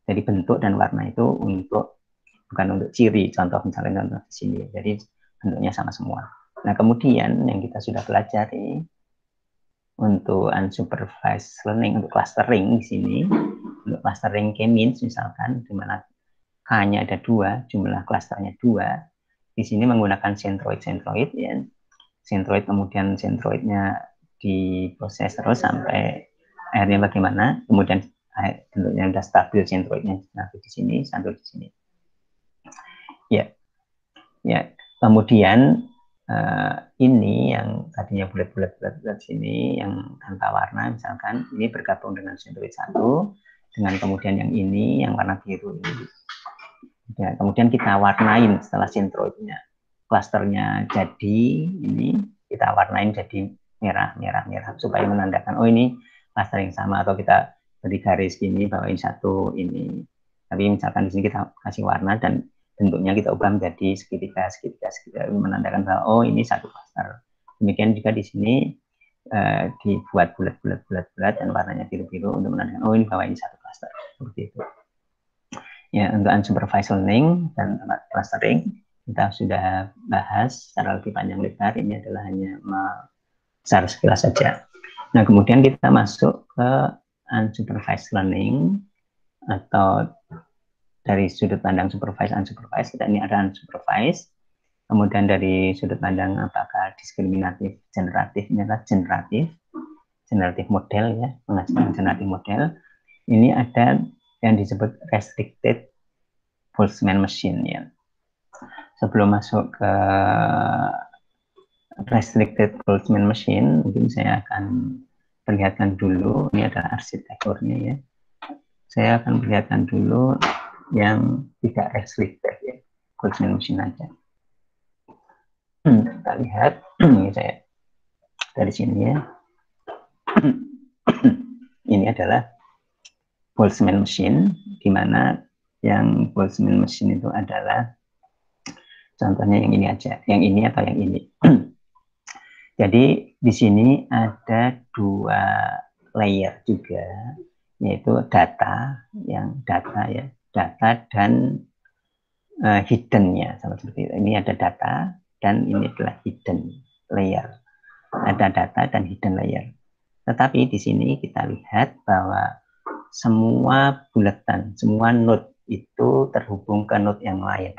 Jadi bentuk dan warna itu bukan untuk ciri, contoh misalnya contoh di sini. Jadi bentuknya sama semua. Nah, kemudian yang kita sudah pelajari untuk unsupervised learning, untuk clustering di sini, untuk clustering k-means misalkan, di mana K-nya ada 2, jumlah klasternya 2, di sini menggunakan centroid ya. Centroid, kemudian centroidnya diproses terus sampai akhirnya bagaimana, kemudian bentuknya sudah stabil centroidnya satu di sini, satu di sini. Ya, kemudian ini yang tadinya bulat sini, yang tanpa warna misalkan, ini bergabung dengan centroid 1, dengan kemudian yang ini, yang warna biru ini. Ya, kemudian kita warnain setelah centroidnya, klasternya jadi ini, kita warnain jadi merah supaya menandakan oh ini klaster yang sama, atau kita beri garis gini bahwa ini satu ini. Tapi misalkan di sini kita kasih warna dan bentuknya kita ubah menjadi segitiga, menandakan bahwa oh ini satu klaster. Demikian juga di sini dibuat bulat dan warnanya biru untuk menandakan oh ini bahwa ini satu klaster, seperti itu. Ya, untuk unsupervised learning dan clustering kita sudah bahas secara lebih panjang lebar. Ini adalah hanya secara sekilas saja. Nah, kemudian kita masuk ke unsupervised learning, atau dari sudut pandang supervised unsupervised. Kita ini ada unsupervised. Kemudian dari sudut pandang apakah diskriminatif, generatif, ini adalah generatif model ya, menghasilkan generatif model. Ini ada yang disebut restricted Boltzmann machine ya. Sebelum masuk ke restricted Boltzmann machine, mungkin saya akan perlihatkan dulu, ini adalah arsitekturnya ya. Saya akan perlihatkan dulu yang tidak restricted ya, Boltzmann machine aja. Kita lihat, ini saya dari sini ya. Ini adalah Boltzmann machine, di mana yang Boltzmann machine itu adalah contohnya yang ini aja, yang ini atau yang ini. Jadi di sini ada 2 layer juga, yaitu data dan hidden-nya, sama seperti itu. Ini ada data dan ini adalah hidden layer. Ada data dan hidden layer. Tetapi di sini kita lihat bahwa semua bulatan, semua node itu terhubung ke node yang lain.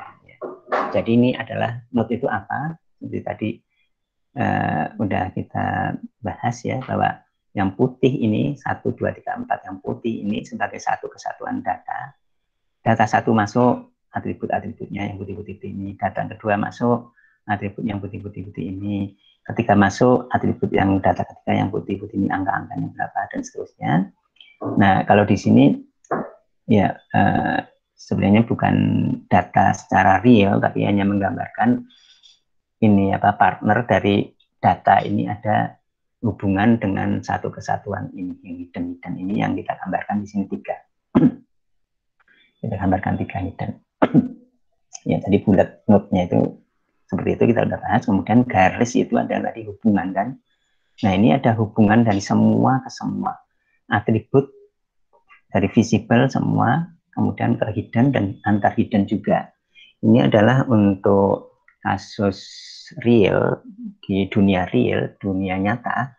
Jadi ini adalah node itu apa? Seperti tadi udah kita bahas ya, bahwa yang putih ini 1, 2, 3, 4, yang putih ini sebagai satu kesatuan data. Data 1 masuk atribut-atributnya yang putih-putih ini, data kedua masuk atribut yang putih-putih ini, ketika masuk atribut yang data ketika yang putih-putih ini angka-angkanya berapa dan seterusnya. Nah, kalau di sini ya sebenarnya bukan data secara real, tapi hanya menggambarkan ini partner dari data ini ada hubungan dengan satu kesatuan ini, yang hidden ini yang kita gambarkan di sini 3. Kita gambarkan 3 hidden. Ya, tadi bulat node-nya itu seperti itu kita sudah bahas. Kemudian garis itu adalah tadi hubungan kan. Nah, ini ada hubungan dari semua ke semua. Atribut dari visible semua, kemudian ke hidden dan antar hidden juga. Ini adalah untuk kasus real, di dunia real, dunia nyata,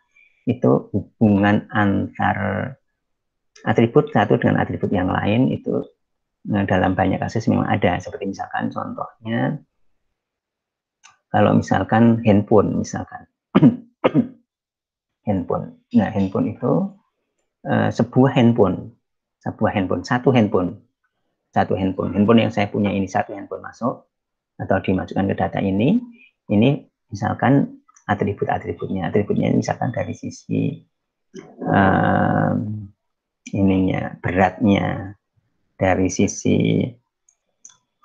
itu hubungan antar atribut satu dengan atribut yang lain itu dalam banyak kasus memang ada. Seperti misalkan contohnya, kalau misalkan handphone, misalkan handphone. Nah, handphone itu sebuah handphone, satu handphone yang saya punya ini, satu handphone masuk atau dimasukkan ke data ini misalkan atributnya misalkan dari sisi ininya beratnya, dari sisi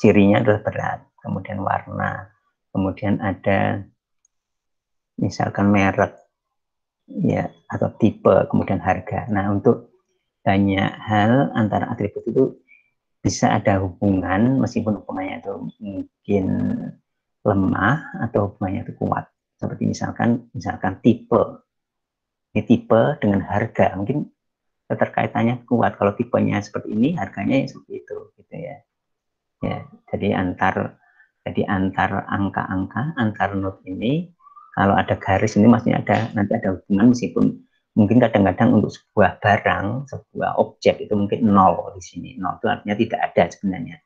cirinya adalah berat, kemudian warna, kemudian ada misalkan merek ya atau tipe, kemudian harga. Nah, untuk banyak hal antara atribut itu bisa ada hubungan meskipun hubungannya itu mungkin lemah atau hubungannya itu kuat. Seperti misalkan tipe. Ini tipe dengan harga mungkin keterkaitannya kuat. Kalau tipenya seperti ini, harganya ya seperti itu gitu ya. Ya, jadi antar angka-angka antar node ini kalau ada garis ini maksudnya nanti ada hubungan, meskipun mungkin kadang-kadang untuk sebuah barang, sebuah objek itu mungkin 0 di sini. 0 itu artinya tidak ada sebenarnya.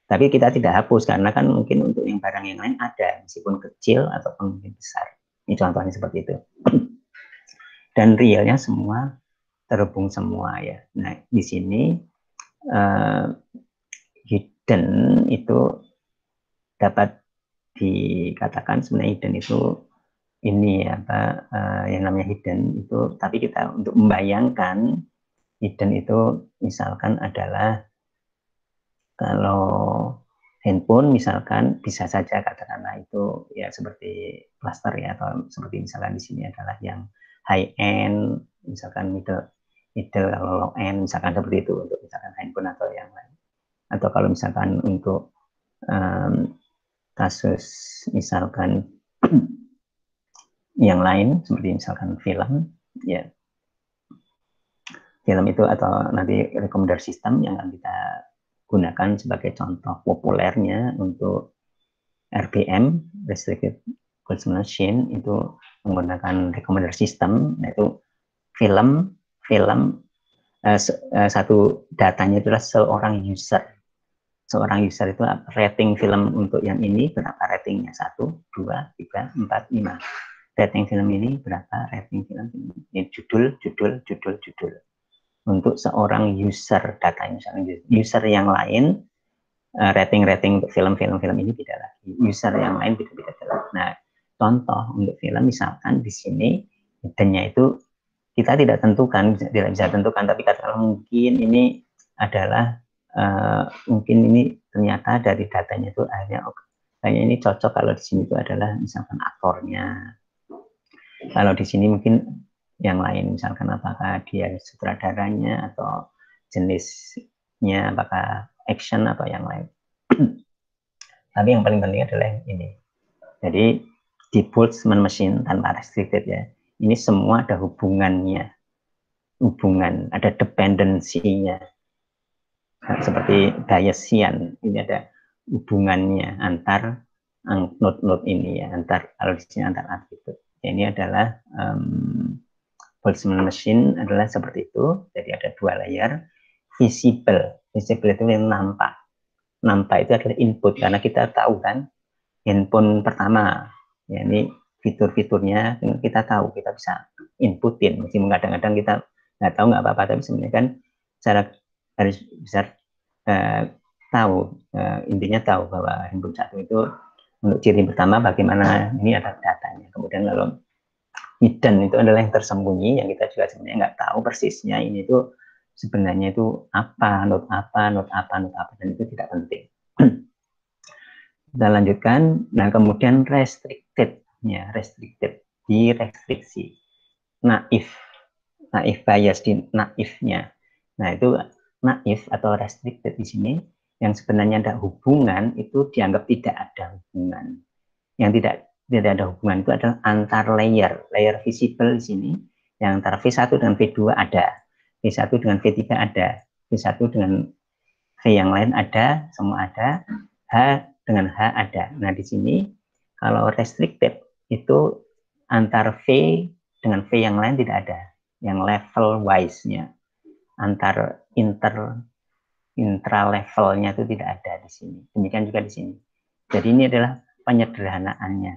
Tapi kita tidak hapus karena kan mungkin untuk yang barang yang lain ada, meskipun kecil ataupun mungkin besar. Ini contohnya seperti itu. Dan realnya semua terhubung semua ya. Nah, di sini hidden itu dapat dikatakan sebenarnya hidden itu ini yang namanya hidden itu, tapi kita untuk membayangkan hidden itu misalkan adalah kalau handphone misalkan bisa saja katakanlah itu ya seperti cluster ya, atau seperti misalkan di sini adalah yang high end, misalkan middle kalau low end misalkan seperti itu untuk misalkan handphone atau yang lain. Atau kalau misalkan untuk kasus misalkan yang lain seperti misalkan film ya, film itu atau nanti recommender system yang akan kita gunakan sebagai contoh populernya untuk RBM, Restricted Boltzmann Machine, itu menggunakan recommender system, yaitu film satu datanya adalah seorang user itu rating film untuk yang ini berapa ratingnya, 1, 2, 3, 4, 5. Rating film ini berapa, rating film ini judul untuk seorang user datanya, user yang lain rating untuk film ini beda lagi, user yang lain beda-beda. Nah, contoh untuk film misalkan di sini hiddennya itu kita tidak bisa tentukan, tapi katakanlah mungkin ini adalah mungkin ini ternyata dari datanya itu kayaknya ini cocok kalau di sini itu adalah misalkan aktornya. Kalau di sini mungkin yang lain, misalkan apakah dia sutradaranya atau jenisnya apakah action atau yang lain. Tapi yang paling penting adalah ini. Jadi di Boltzmann Machine tanpa restricted ya, ini semua ada hubungannya, ada dependensinya. Seperti Bayesian, ini ada hubungannya antar node ini ya, kalau di sini antar atribut. Ini adalah Boltzmann Machine adalah seperti itu. Jadi ada 2 layer. Visible itu yang nampak itu adalah input, karena kita tahu kan handphone pertama ya, ini fitur-fiturnya kita tahu, kita bisa inputin, meskipun kadang-kadang kita nggak tahu nggak apa-apa, tapi sebenarnya kan secara garis besar intinya tahu bahwa handphone 1 itu Untuk ciri pertama bagaimana ini ada datanya. Kemudian kalau hidden itu adalah yang tersembunyi, yang kita juga sebenarnya nggak tahu persisnya ini tuh sebenarnya itu apa, node apa, node apa, node apa, dan itu tidak penting. Kita lanjutkan. Nah, kemudian restricted, ya, restricted, direstriksi. Naif bias di naifnya. Nah, itu naif atau restricted di sini yang sebenarnya ada hubungan itu dianggap tidak ada hubungan. Yang tidak ada hubungan itu adalah antar layer visible di sini, yang antara V1 dengan V2 ada, V1 dengan V3 ada, V1 dengan V yang lain ada, semua ada, H dengan H ada. Nah, di sini kalau restricted itu antar V dengan V yang lain tidak ada, yang level wise-nya, antar intra levelnya itu tidak ada di sini. Demikian juga di sini. Jadi ini adalah penyederhanaannya.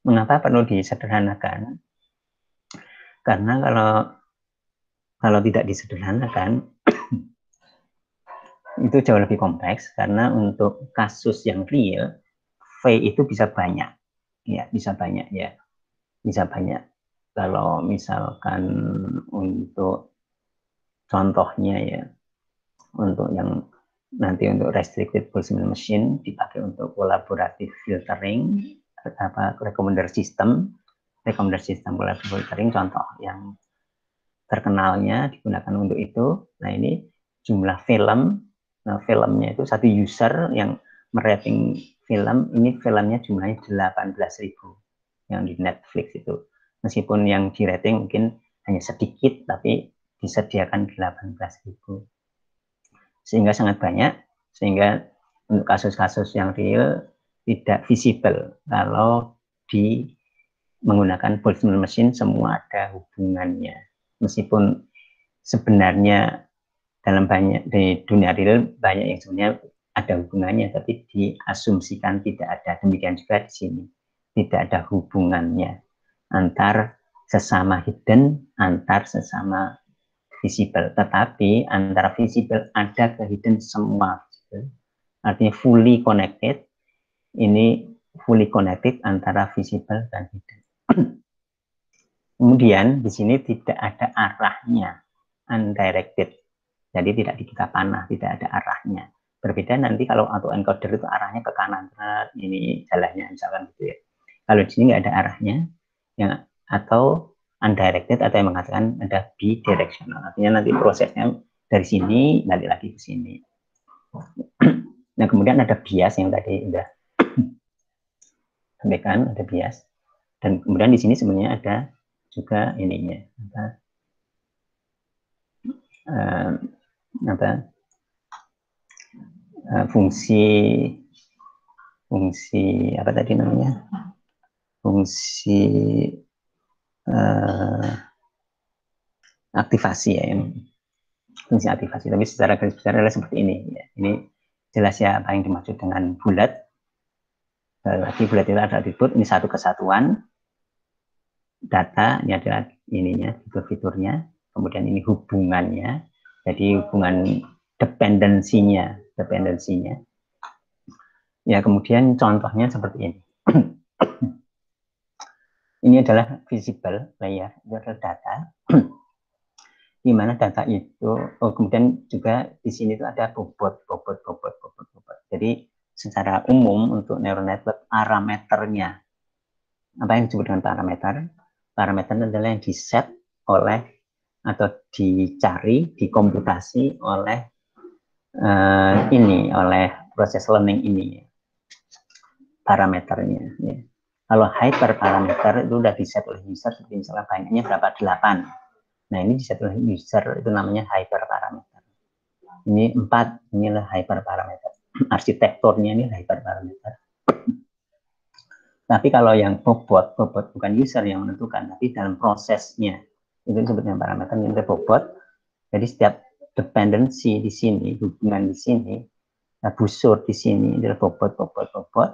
Mengapa perlu disederhanakan? Karena kalau tidak disederhanakan itu jauh lebih kompleks, karena untuk kasus yang real V itu bisa banyak, ya, bisa banyak, ya, bisa banyak. Kalau misalkan untuk contohnya, ya, untuk yang nanti untuk restricted Boltzmann machine dipakai untuk collaborative filtering, recommender system collaborative filtering, contoh yang terkenalnya digunakan untuk itu. Nah, ini jumlah film, nah, filmnya itu satu user yang merating film, ini filmnya jumlahnya 18.000 yang di Netflix itu. Meskipun yang di rating mungkin hanya sedikit, tapi disediakan 18.000. Sehingga sangat banyak, sehingga untuk kasus-kasus yang real tidak visible kalau di menggunakan Boltzmann machine semua ada hubungannya. Meskipun sebenarnya dalam banyak di dunia real banyak yang sebenarnya ada hubungannya, tapi diasumsikan tidak ada. Demikian juga di sini tidak ada hubungannya antar sesama hidden, antar sesama visible. Tetapi antara visible ada ke hidden semua. Artinya fully connected. Ini fully connected antara visible dan hidden. Kemudian di sini tidak ada arahnya, undirected. Jadi tidak dikira panah, tidak ada arahnya. Berbeda nanti kalau autoencoder itu arahnya ke kanan, ini jalannya misalkan gitu, ya. Kalau di sini nggak ada arahnya, yang atau undirected, atau yang mengatakan ada bidirectional. Artinya nanti prosesnya dari sini balik lagi ke sini. Nah, kemudian ada bias yang tadi udah sampaikan, ada bias. Dan kemudian di sini sebenarnya ada juga ininya, fungsi apa tadi namanya, fungsi aktivasi, ya, fungsi aktivasi. Tapi secara garis besar adalah seperti ini, ya. Ini jelas ya apa yang dimaksud dengan bulat. Lagi bulat itu ada atribut, ini satu kesatuan data, ini adalah ininya, fitur-fiturnya, kemudian ini hubungannya, jadi hubungan dependensinya. Ya, kemudian contohnya seperti ini. Ini adalah visible layer, itu adalah data. Di mana data itu, kemudian juga di sini itu ada bobot. Jadi secara umum untuk neural network parameternya, apa yang disebut dengan parameter? Parameter adalah yang diset oleh atau dicari, dikomputasi oleh oleh proses learning ini, parameternya, ya. Kalau hyperparameter itu udah diset oleh user, seperti misalnya banyaknya berapa, 8. Nah, ini diset oleh user, itu namanya hyperparameter. Ini 4, inilah hyperparameter. Arsitekturnya ini hyperparameter. Tapi kalau yang bobot bukan user yang menentukan, tapi dalam prosesnya, itu disebut dengan parameter, ini bobot. Jadi setiap dependensi di sini, hubungan di sini, busur di sini, adalah bobot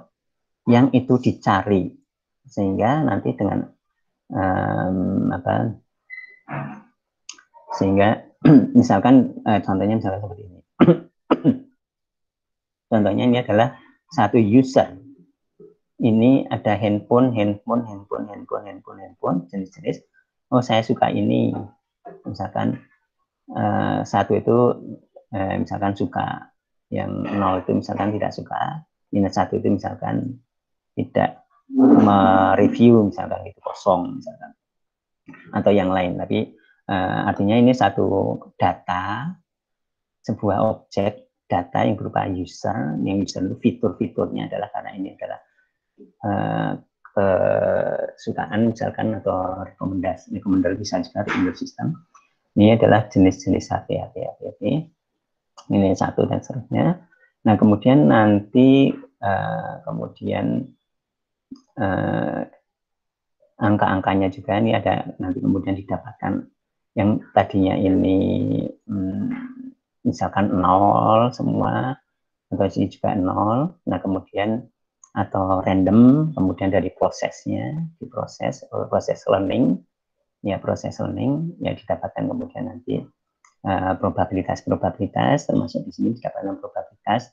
yang itu dicari, sehingga nanti dengan sehingga misalkan contohnya misalkan seperti ini. Contohnya ini adalah satu user. Ini ada handphone, jenis-jenis. Oh, saya suka ini. Misalkan satu itu misalkan suka, yang 0 itu misalkan tidak suka, minus 1 itu misalkan tidak mereview, misalkan itu kosong, misalkan, atau yang lain. Tapi artinya ini satu data, sebuah objek data yang berupa user, yang user itu fitur-fiturnya adalah, karena ini adalah kesukaan misalkan, atau rekomendasi bisa juga recommender system. Ini adalah jenis-jenis HP. Ini satu dan seterusnya. Nah, kemudian nanti angka-angkanya juga ini ada, nanti kemudian didapatkan yang tadinya ini misalkan 0 semua, atau sini juga 0. Nah, kemudian atau random, kemudian dari prosesnya, proses learning, ya proses learning, ya didapatkan kemudian nanti probabilitas, termasuk di sini didapatkan probabilitas,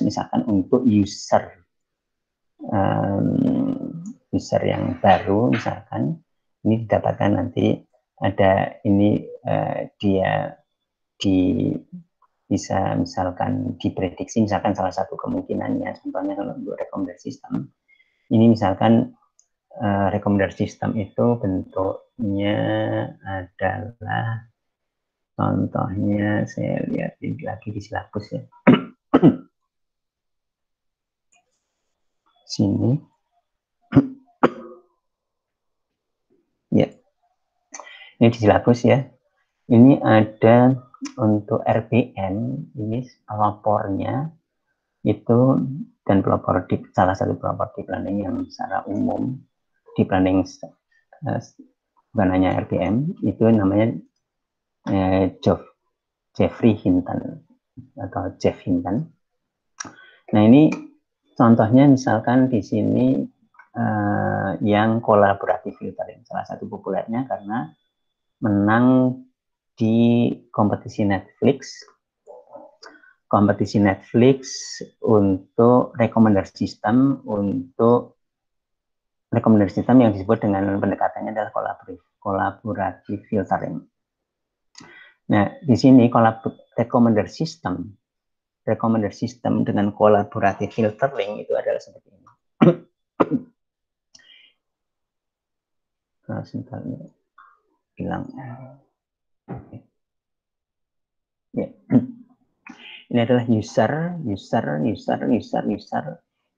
misalkan untuk user yang baru, misalkan ini didapatkan nanti ada ini dia bisa misalkan diprediksi, misalkan salah satu kemungkinannya, contohnya kalau untuk recommender system, ini misalkan recommender system itu bentuknya adalah, contohnya saya lihat lagi di silabus ya. Sini. Ya. Ini di silabus ya. Ini ada untuk RPM, ini pelopornya itu, dan pelopor salah satu pelopor deep learning yang secara umum deep learning bukan hanya RPM, itu namanya Jeffrey Hinton atau Jeff Hinton. Nah, ini contohnya misalkan di sini yang kolaboratif filtering, salah satu populernya karena menang di kompetisi Netflix untuk recommender system yang disebut dengan pendekatannya adalah collaborative filtering. Nah, di sini recommender system dengan collaborative filtering itu adalah seperti ini. Nah, sebentar hilang. Ya. Ini adalah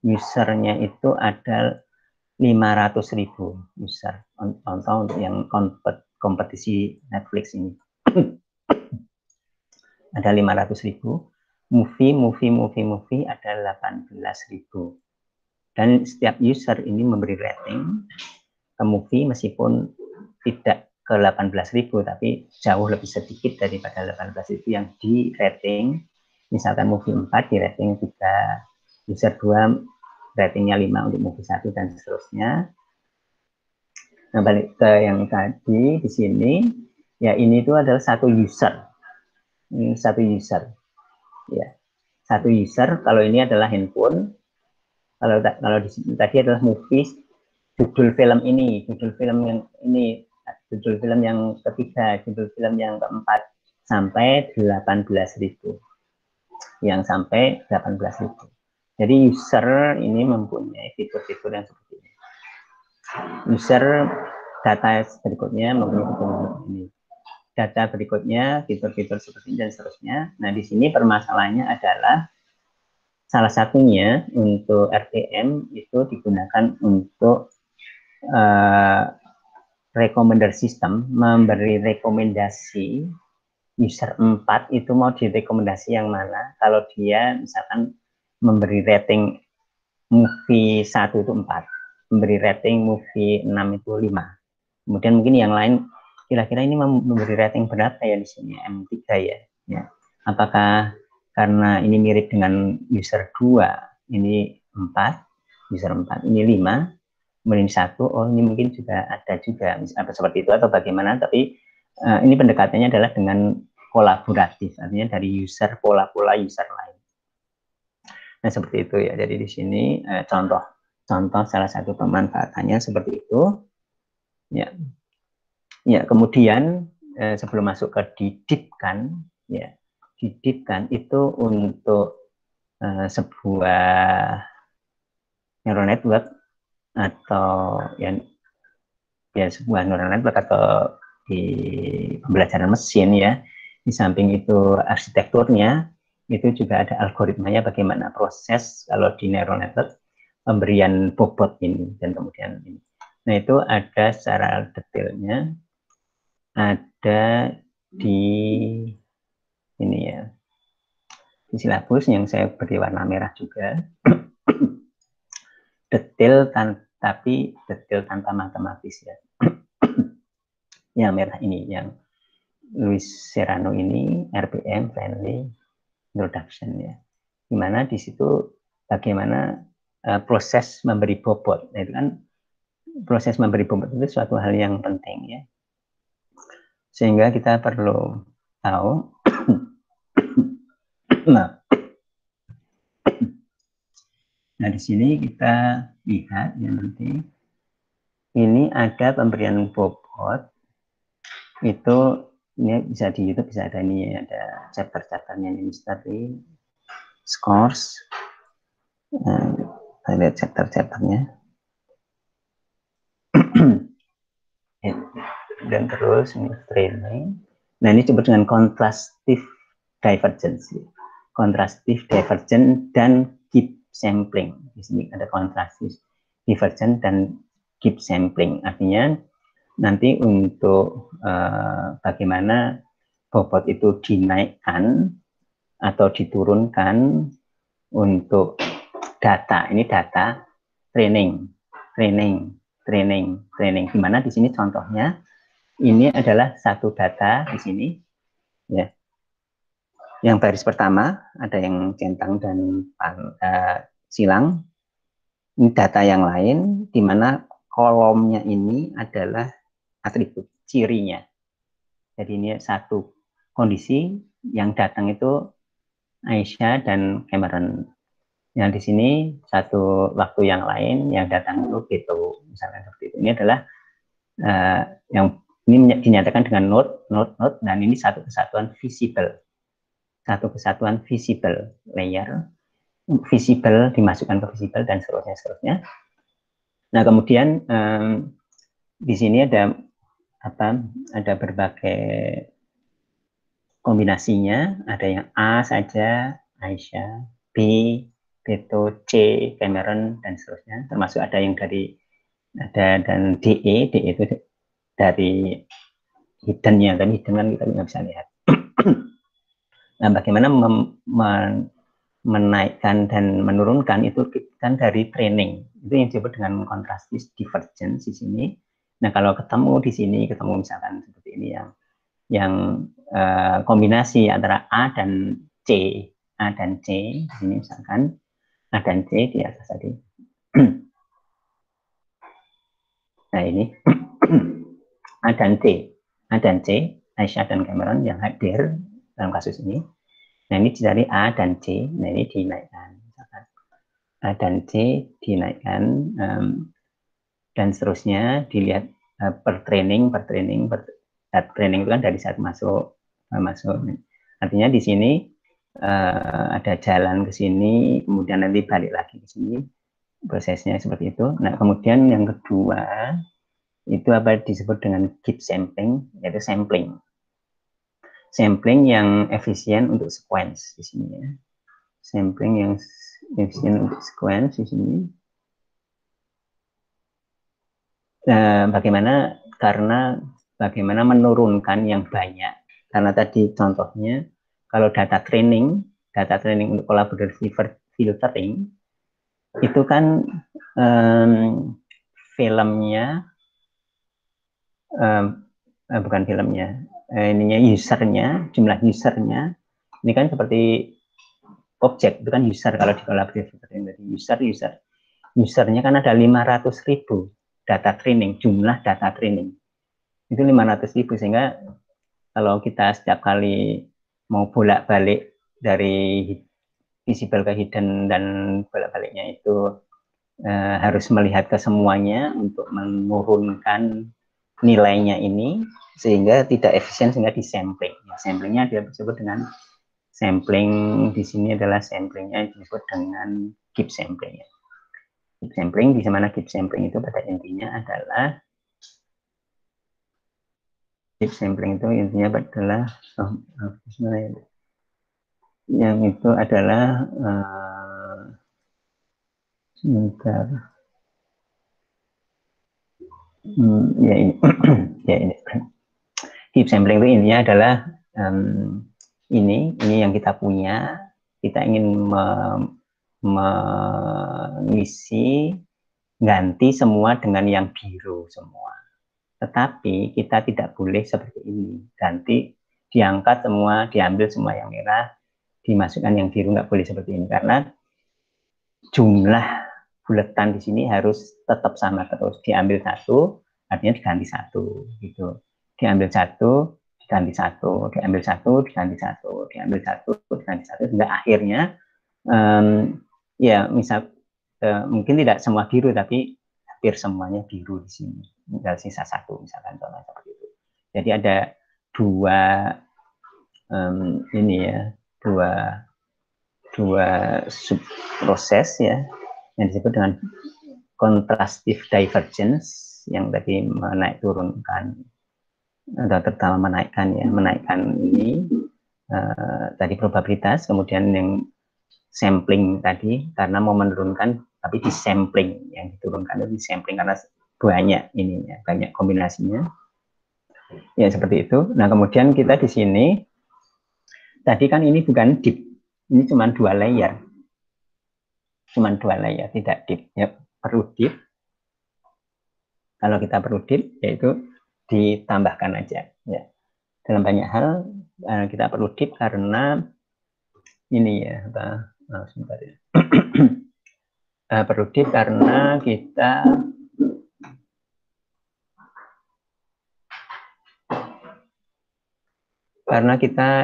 usernya itu ada 500.000 user, contoh untuk yang kompetisi Netflix ini. Ada 500.000, movie ada 18.000, dan setiap user ini memberi rating ke movie meskipun tidak ke 18.000, tapi jauh lebih sedikit daripada 18.000 yang di rating. Misalkan movie 4 di rating 3, user 2 ratingnya 5 untuk movie 1, dan seterusnya. Nah, balik ke yang tadi di sini, ya ini itu adalah satu user. Ini satu user. Ya. Satu user, kalau ini adalah handphone. Kalau di sini tadi adalah movie, judul film ini, judul film yang ketiga, judul film yang keempat, sampai 18.000. Yang sampai 18.000. Jadi user ini mempunyai fitur-fitur yang seperti ini. User data berikutnya mempunyai fitur ini. Data berikutnya fitur-fitur seperti ini dan seterusnya. Nah, di sini permasalahannya adalah salah satunya untuk RPM itu digunakan untuk recommender system, memberi rekomendasi user 4 itu mau direkomendasi yang mana. Kalau dia misalkan memberi rating movie 1 itu 4, memberi rating movie 6 itu 5. Kemudian mungkin yang lain kira-kira ini memberi rating berapa ya di sini, M3 ya. Apakah karena ini mirip dengan user 2, ini 4, user 4 ini 5, kemudian 1, oh ini mungkin juga ada juga seperti itu atau bagaimana. Tapi ini pendekatannya adalah dengan kolaboratif, artinya dari user pola-pola user lain. Nah, seperti itu ya. Jadi di sini contoh salah satu pemanfaatannya seperti itu. Ya, ya kemudian sebelum masuk ke didipkan, ya didipkan itu untuk sebuah neural network atau ya sebuah neural network atau di pembelajaran mesin ya. Di samping itu arsitekturnya itu juga ada algoritmanya bagaimana proses kalau di neural network pemberian bobot ini dan kemudian ini. Nah itu ada secara detailnya ada di ini ya di silabus yang saya beri warna merah juga detail tapi detail tanpa matematis ya. Yang merah ini yang Luis Serrano ini RPM Friendly Introduction ya. Dimana di situ bagaimana proses memberi bobot. Nah, itu kan proses memberi bobot itu suatu hal yang penting ya. Sehingga kita perlu tahu nah di sini kita lihat ya nanti ini ada pemberian bobot itu ini bisa di YouTube bisa ada ini ada chapter-chapternya ini tadi scores saya lihat chapter-chapternya dan terus ini training. Nah ini disebut dengan contrastive divergence, contrastive divergence dan keep sampling. Di sini ada contrastive divergence dan keep sampling. Artinya nanti untuk bagaimana bobot itu dinaikkan atau diturunkan untuk data. Ini data training. Di mana di sini contohnya ini adalah satu data di sini ya. Yang baris pertama ada yang centang dan silang. Ini data yang lain di mana kolomnya ini adalah atribut cirinya. Jadi ini satu kondisi yang datang itu Aisyah dan Cameron. Yang di sini satu waktu yang lain yang datang itu gitu, misalnya seperti itu. Ini adalah yang ini dinyatakan dengan node. Dan ini satu kesatuan visible layer, visible dimasukkan ke visible dan seterusnya. Nah kemudian di sini ada ada berbagai kombinasinya, ada yang A saja Aisyah, B Beto, C Cameron dan seterusnya, termasuk ada yang dari dan DE itu dari hidden-nya, tapi hidden kan kita nggak bisa lihat. Nah, bagaimana menaikkan dan menurunkan itu kan dari training. Itu yang disebut dengan contrastive divergence di sini. Nah, kalau ketemu di sini, ketemu misalkan seperti ini yang kombinasi antara A dan C di sini misalkan A dan C di atas tadi. Nah ini A dan C, Aisyah dan Cameron yang hadir dalam kasus ini. Nah ini dicari A dan C, nah ini dinaikkan. A dan C dinaikkan dan seterusnya dilihat per training itu kan dari saat masuk. Artinya di sini ada jalan ke sini, kemudian nanti balik lagi ke sini. Prosesnya seperti itu. Nah, kemudian yang kedua itu apa disebut dengan keep sampling, yaitu sampling yang efisien untuk sequence di sini ya. Sampling yang efisien untuk sequence di sini. Nah, bagaimana menurunkan yang banyak, karena tadi contohnya kalau data training untuk collaborative filtering itu kan bukan filmnya, ininya jumlah usernya ini kan seperti objek, itu kan user kalau di collaborative filtering tadi usernya kan ada 500.000 jumlah data training itu 500.000, sehingga kalau kita setiap kali mau bolak-balik dari visible ke hidden dan balik-baliknya itu harus melihat ke semuanya untuk menurunkan nilainya ini sehingga tidak efisien, sehingga disampling. Samplingnya dia disebut dengan sampling, di sini adalah samplingnya disebut dengan keep sampling. Keep sampling, di mana keep sampling itu pada intinya adalah keep sampling itu intinya adalah yang itu adalah sebentar. Ya ini ya ini keep sampling itu intinya adalah ini yang kita punya, kita ingin mengisi ganti semua dengan yang biru semua, tetapi kita tidak boleh seperti ini, ganti diangkat semua, diambil semua yang merah, dimasukkan yang biru, nggak boleh seperti ini karena jumlah buletan di sini harus tetap sama terus. Diambil satu, artinya diganti satu, gitu. Diambil satu, diganti satu, diambil satu, diganti satu, diambil satu, diganti satu, hingga akhirnya ya misal mungkin tidak semua biru, tapi hampir semuanya biru di sini. Tinggal sisa satu, misalkan contohnya seperti itu. Jadi ada dua ini ya, dua subproses ya, yang disebut dengan contrastive divergence, yang tadi menaik turunkan atau terutama menaikkan ini tadi probabilitas, kemudian yang sampling tadi karena mau menurunkan tapi di sampling, yang diturunkan itu di sampling karena banyak ininya, banyak kombinasinya ya, seperti itu. Nah kemudian kita di sini tadi kan ini bukan deep, ini cuma 2 layer, tidak deep ya. Perlu deep, kalau kita perlu deep yaitu ditambahkan aja ya. Dalam banyak hal kita perlu deep karena ini ya, sebentar ya. Perlu deep karena kita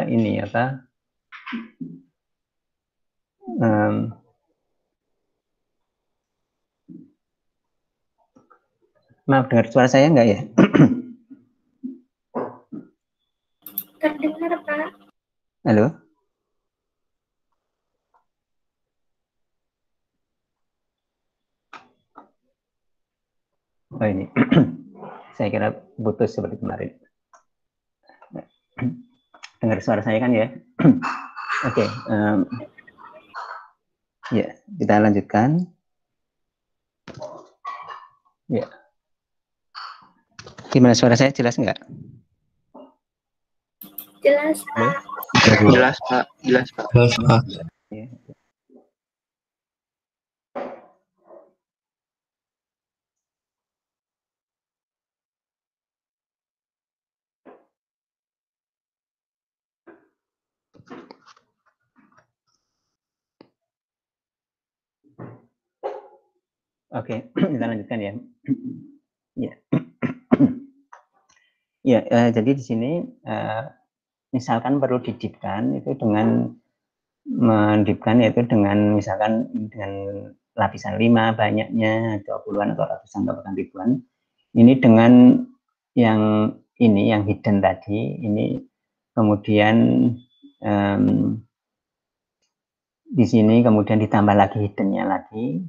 ini apa, maaf, dengar suara saya enggak ya? Terdengar, Pak. Halo? Oh ini, saya kira putus seperti kemarin. Dengar suara saya kan ya? Oke, ya kita lanjutkan. Ya, gimana suara saya, jelas nggak? Jelas, Pak. Jelas, Pak. Jelas, Pak. Jelas, Pak. Ya. Oke, kita lanjutkan ya. Ya, ya jadi di sini misalkan perlu didipkan itu dengan mendipkan, yaitu dengan misalkan dengan lapisan 5 banyaknya, 20-an atau ratusan atau bahkan ribuan. Ini dengan yang ini, yang hidden tadi, ini kemudian di sini kemudian ditambah lagi hiddennya lagi,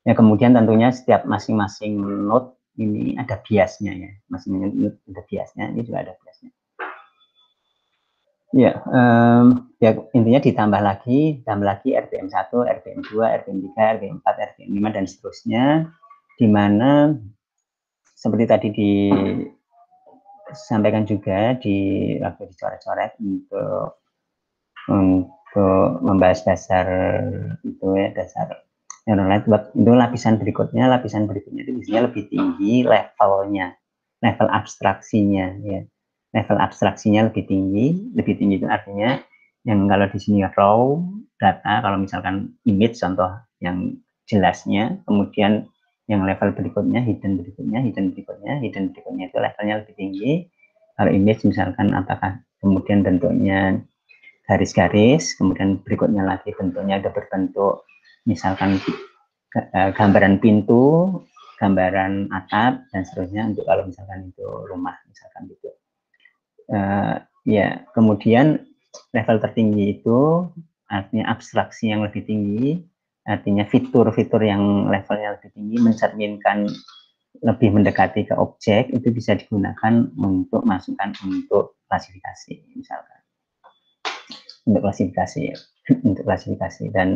ya kemudian tentunya setiap masing-masing node ini ada biasnya ya, masing-masing node ada biasnya, ini juga ada biasnya. Ya, ya intinya ditambah lagi RPM1, RPM2, RPM3, RPM4, RPM5 dan seterusnya, di mana seperti tadi disampaikan juga di waktu dicoret-coret untuk membahas dasar itu ya, dasar neural network itu lapisan berikutnya itu biasanya lebih tinggi levelnya, level abstraksinya ya. Level abstraksinya lebih tinggi itu artinya yang kalau di sini raw data, kalau misalkan image contoh yang jelasnya, kemudian yang level berikutnya hidden berikutnya itu levelnya lebih tinggi. Kalau image misalkan apakah kemudian bentuknya garis-garis, kemudian berikutnya lagi bentuknya ada berbentuk misalkan gambaran pintu, gambaran atap, dan seterusnya untuk kalau misalkan itu rumah misalkan gitu. Ya, kemudian level tertinggi itu artinya abstraksi yang lebih tinggi, artinya fitur-fitur yang levelnya lebih tinggi mencerminkan lebih mendekati ke objek, itu bisa digunakan untuk masukan untuk klasifikasi misalkan. Untuk klasifikasi dan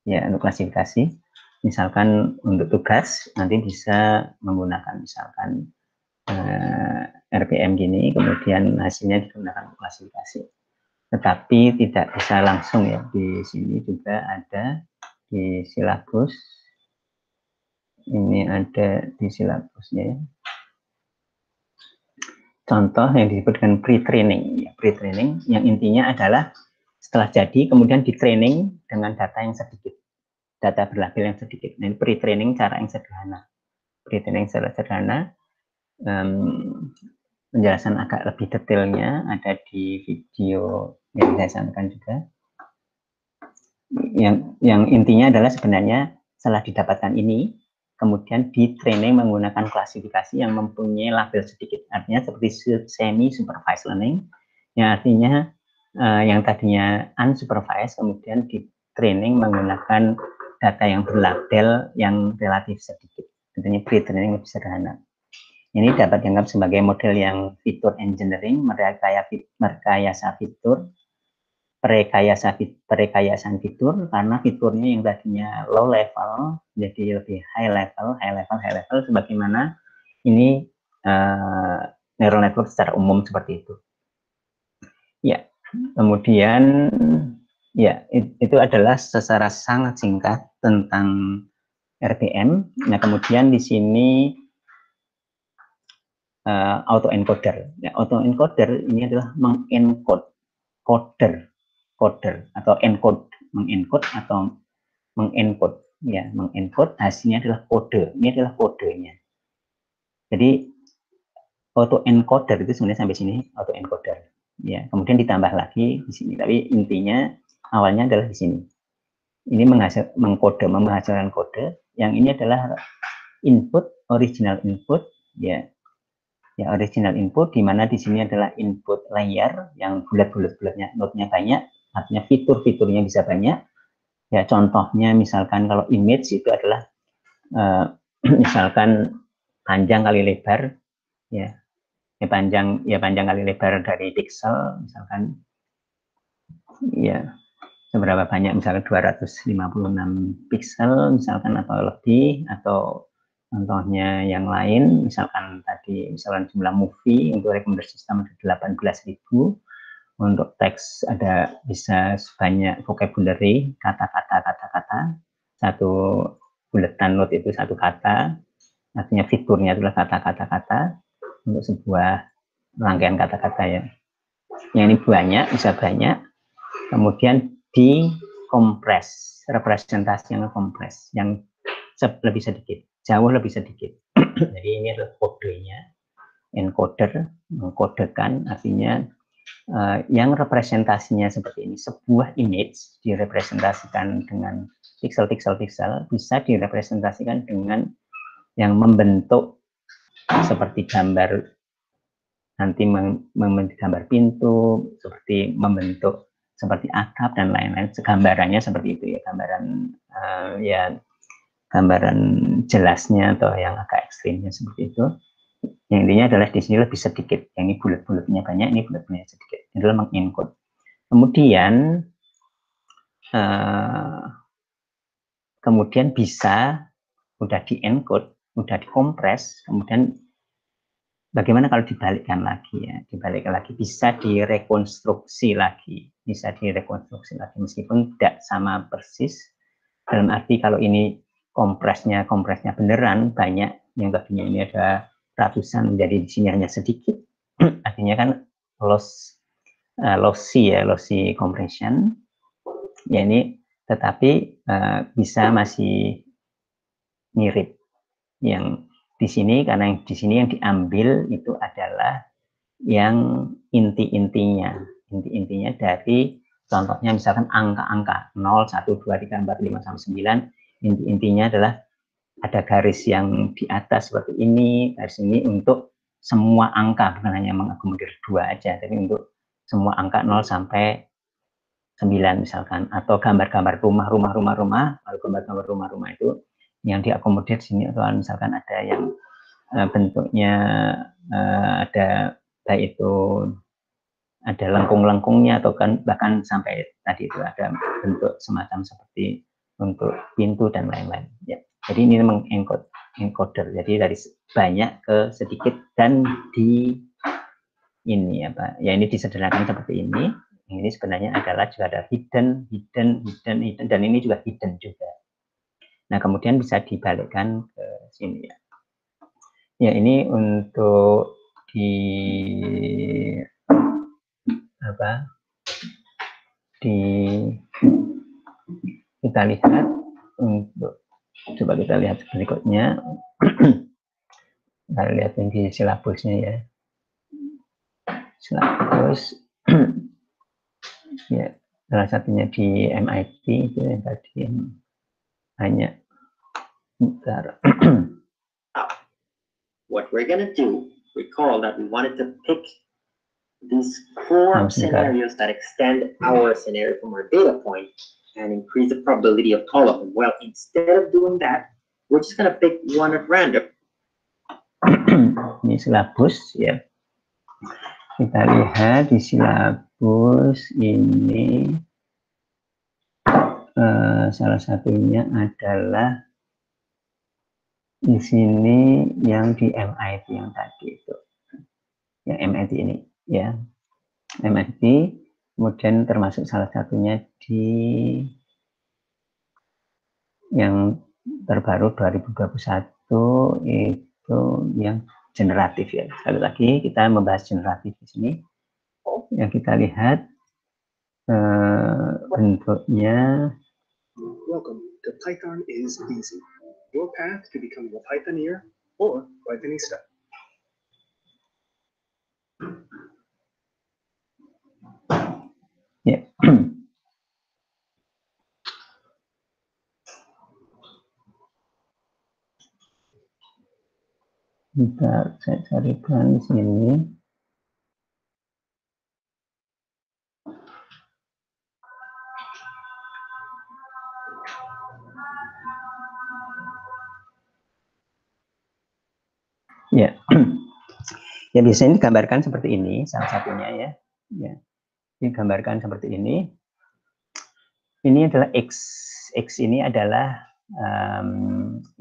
ya untuk klasifikasi misalkan untuk tugas nanti bisa menggunakan misalkan RPM gini, kemudian hasilnya digunakan untuk klasifikasi. Tetapi tidak bisa langsung ya, di sini juga ada di silabus, ini ada di silabusnya ya. Contoh yang disebut dengan pre-training, ya, pre-training yang intinya adalah setelah jadi kemudian di-training dengan data yang sedikit, data berlabel yang sedikit. Nah, ini pre-training cara yang sederhana. Pre-training secara sederhana, penjelasan agak lebih detailnya ada di video yang saya sampaikan juga. Yang intinya adalah sebenarnya setelah didapatkan ini, kemudian di training menggunakan klasifikasi yang mempunyai label sedikit, artinya seperti semi supervised learning, yang artinya yang tadinya unsupervised kemudian di training menggunakan data yang berlabel yang relatif sedikit, tentunya pre-training lebih sederhana. Ini dapat dianggap sebagai model yang fitur engineering, merekayasa fitur, perekayasaan fitur, karena fiturnya yang tadinya low level jadi lebih high level, sebagaimana ini neural network secara umum seperti itu. Ya, kemudian ya itu adalah secara sangat singkat tentang RPM. Nah, kemudian di sini autoencoder. Ya, autoencoder ini adalah mengencode coder atau encode, mengencode atau mengencode, ya, mengencode hasilnya adalah kode. Ini adalah kodenya. Jadi autoencoder itu sebenarnya sampai sini autoencoder. Ya, kemudian ditambah lagi di sini. Tapi intinya awalnya adalah di sini. Ini menghasilkan kode. Yang ini adalah input, original input, ya. Ya, original input di mana di sini adalah input layer yang bulat-bulatnya, node-nya banyak, artinya fitur-fiturnya bisa banyak. Ya, contohnya misalkan kalau image itu adalah misalkan panjang kali lebar, ya panjang kali lebar dari pixel, misalkan ya seberapa banyak, misalkan 256 pixel misalkan atau lebih, atau contohnya yang lain, misalkan jumlah movie untuk recommender system ada 18.000, untuk teks ada bisa sebanyak vocabulary, kata-kata, satu bulletin note itu satu kata, artinya fiturnya adalah kata-kata untuk sebuah rangkaian kata-kata ya. Yang ini banyak, bisa banyak, kemudian dikompres, representasi yang kompres, yang lebih sedikit, jauh lebih sedikit. Jadi ini adalah kodenya, encoder, mengkodekan, artinya yang representasinya seperti ini, sebuah image direpresentasikan dengan pixel, bisa direpresentasikan dengan yang membentuk seperti gambar, nanti membentuk gambar pintu, seperti membentuk seperti atap dan lain-lain, gambarannya seperti itu ya, gambaran jelasnya atau yang agak ekstrimnya seperti itu. Yang intinya adalah di sini lebih sedikit, yang ini bulat-bulatnya banyak, ini bulat-bulatnya sedikit. Ini adalah mengencode. Kemudian bisa udah di-encode, udah dikompres, kemudian bagaimana kalau dibalikkan lagi ya? Dibalikkan lagi, bisa direkonstruksi lagi, meskipun tidak sama persis. Dalam arti kalau ini kompresnya beneran banyak, yang tadinya ini ada ratusan menjadi di sini hanya sedikit, artinya kan lossy compression. Ya ini tetapi bisa masih mirip yang di sini, karena yang di sini yang diambil itu adalah yang inti-intinya, inti-intinya dari contohnya misalkan angka-angka 0, 1, 2, 3, 4, 5, sampai 9. Inti-intinya adalah ada garis yang di atas seperti ini, garis ini untuk semua angka, bukan hanya mengakomodir 2 aja, tapi untuk semua angka 0 sampai 9 misalkan, atau gambar-gambar rumah, lalu gambar-gambar rumah itu yang diakomodir sini, atau misalkan ada yang bentuknya ada baik itu ada lengkung-lengkungnya, atau kan bahkan sampai tadi itu ada bentuk semacam seperti untuk pintu dan lain-lain ya. Jadi ini memang encoder, jadi dari banyak ke sedikit, dan di ini apa ya, ini disederhanakan seperti ini. Ini sebenarnya adalah juga ada hidden, dan ini juga hidden juga. Nah, kemudian bisa dibalikkan ke sini ya. Ya, ini untuk di apa? Kita lihat untuk coba kita lihat berikutnya. Kita lihat yang di silabusnya ya. Silabus ya, salah satunya di MIT itu yang tadi hanya bentar. What we're gonna do, recall that we wanted to pick these 4 scenarios that extend our scenario from our data point and increase the probability of all of them. Well, instead of doing that, we're just gonna pick one at random. Ini silabus ya. Kita lihat di silabus ini salah satunya adalah di sini yang di MIT yang tadi itu, yang MIT ini ya, MIT. Kemudian termasuk salah satunya di yang terbaru 2021 itu yang generatif ya. Sekali lagi kita membahas generatif di sini. Yang kita lihat bentuknya. Welcome to Python is easy. Your path to becoming a Pythoneer or Pythonista. Ya. Bentar, saya carikan di sini. Ya, ya biasanya digambarkan seperti ini, salah satunya ya. Ya, digambarkan seperti ini. Ini adalah X. X ini adalah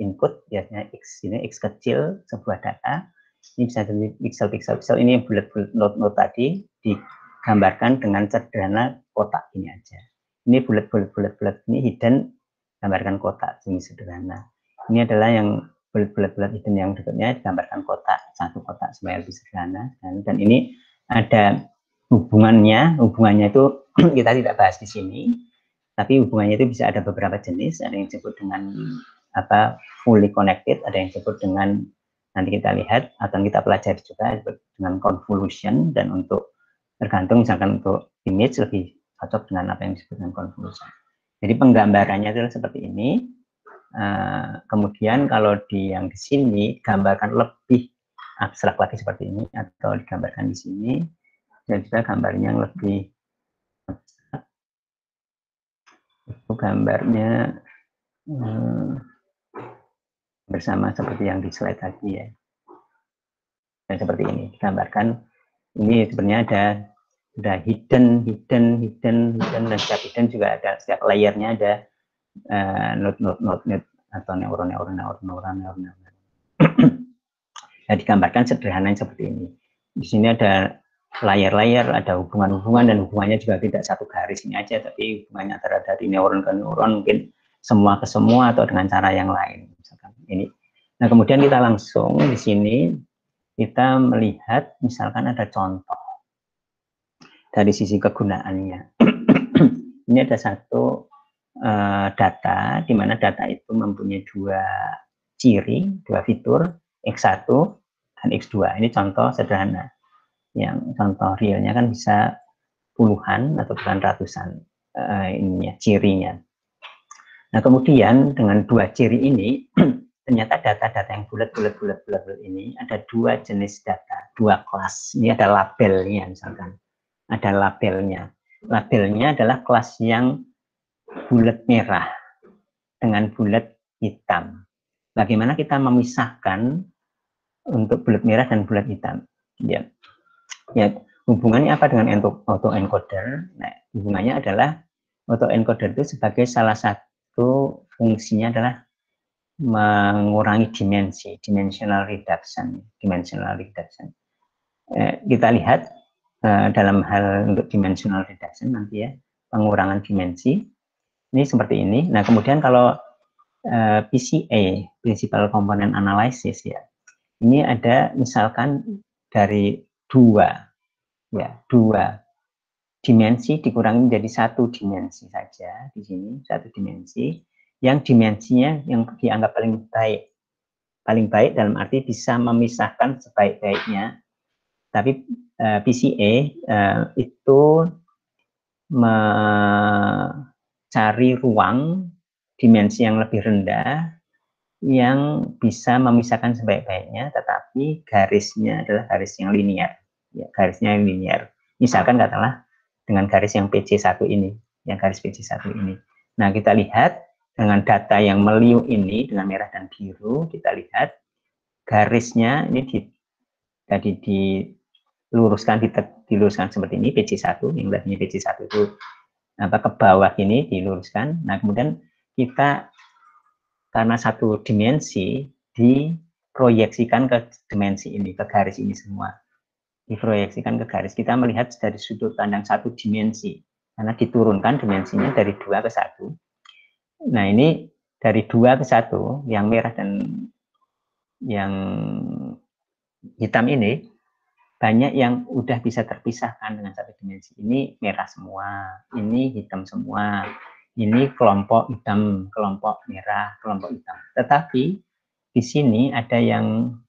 input, biasanya X ini X kecil sebuah data. Ini bisa jadi pixel. Ini bulat-bulat node tadi digambarkan dengan sederhana kotak ini aja. Ini bulat ini hidden, gambarkan kotak ini sederhana. Ini adalah yang bulat hidden yang berikutnya digambarkan kotak, satu kotak supaya lebih sederhana. Dan ini ada hubungannya itu kita tidak bahas di sini. Tapi hubungannya itu bisa ada beberapa jenis, ada yang disebut dengan apa fully connected, ada yang disebut dengan nanti kita lihat akan kita pelajari juga dengan convolution, dan untuk tergantung misalkan untuk image lebih cocok dengan apa yang disebut dengan convolution. Jadi penggambarannya adalah seperti ini. Kemudian kalau yang di sini gambarkan lebih abstrak lagi seperti ini, atau digambarkan di sini dan juga gambarnya yang lebih itu gambarnya bersama seperti yang di slide tadi ya, dan seperti ini digambarkan. Ini sebenarnya ada hidden, dan setiap hidden juga ada, setiap layernya ada node atau neuron. Nah, digambarkan sederhana seperti ini. Di sini ada layer, ada hubungan-hubungan, dan hubungannya juga tidak satu garis ini aja, tapi hubungannya antara dari neuron ke neuron, mungkin semua ke semua, atau dengan cara yang lain misalkan ini. Nah, kemudian kita langsung di sini kita melihat misalkan ada contoh dari sisi kegunaannya. Ini ada satu data, di mana data itu mempunyai 2 ciri, 2 fitur, X1 dan X2. Ini contoh sederhana. Yang contoh realnya kan bisa puluhan atau bukan ratusan ininya, cirinya. Nah, kemudian dengan dua ciri ini, ternyata data-data yang bulat ini ada dua jenis data, dua kelas. Ini ada labelnya misalkan. Ada labelnya. Labelnya adalah kelas yang bulat merah dengan bulat hitam. Bagaimana kita memisahkan untuk bulat merah dan bulat hitam? Ya, hubungannya apa dengan autoencoder? Nah, hubungannya adalah autoencoder itu sebagai salah satu fungsinya adalah mengurangi dimensi, dimensional reduction. Kita lihat dalam hal untuk dimensional reduction nanti ya, pengurangan dimensi. Ini seperti ini. Nah, kemudian kalau PCA, Principal Component Analysis ya, ini ada misalkan dari dua dimensi dikurangi menjadi satu dimensi saja di sini, satu dimensi yang dimensinya yang dianggap paling baik dalam arti bisa memisahkan sebaik-baiknya. Tapi PCA itu mencari ruang dimensi yang lebih rendah yang bisa memisahkan sebaik-baiknya, tetapi garisnya adalah garis yang linear, ya, garisnya yang linear. Misalkan katakanlah dengan garis yang PC1 ini, yang garis PC1 ini. Nah, kita lihat dengan data yang meliu ini dengan merah dan biru, kita lihat garisnya ini tadi diluruskan seperti ini, PC1, yang tadinya PC1 itu ke bawah ini diluruskan. Nah, kemudian kita karena satu dimensi diproyeksikan ke dimensi ini, ke garis ini semua. Diproyeksikan ke garis, kita melihat dari sudut pandang satu dimensi, karena diturunkan dimensinya dari 2 ke 1. Nah, ini dari 2 ke 1, yang merah dan yang hitam ini, banyak yang udah bisa terpisahkan dengan satu dimensi. Ini merah semua, ini hitam semua, ini kelompok hitam, kelompok merah, kelompok hitam. Tetapi di sini ada yang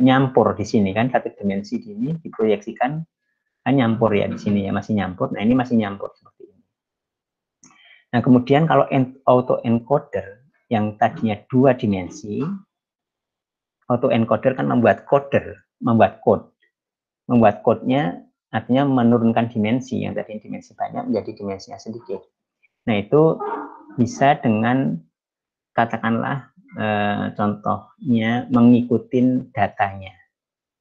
nyampur di sini kan, satu dimensi ini diproyeksikan nyampur ya di sini ya, masih nyampur. Nah, ini masih nyampur seperti ini. Nah, kemudian kalau autoencoder yang tadinya 2 dimensi, autoencoder kan membuat code. Membuat code-nya artinya menurunkan dimensi yang tadi dimensi banyak menjadi dimensinya sedikit. Nah, itu bisa dengan katakanlah contohnya mengikuti datanya.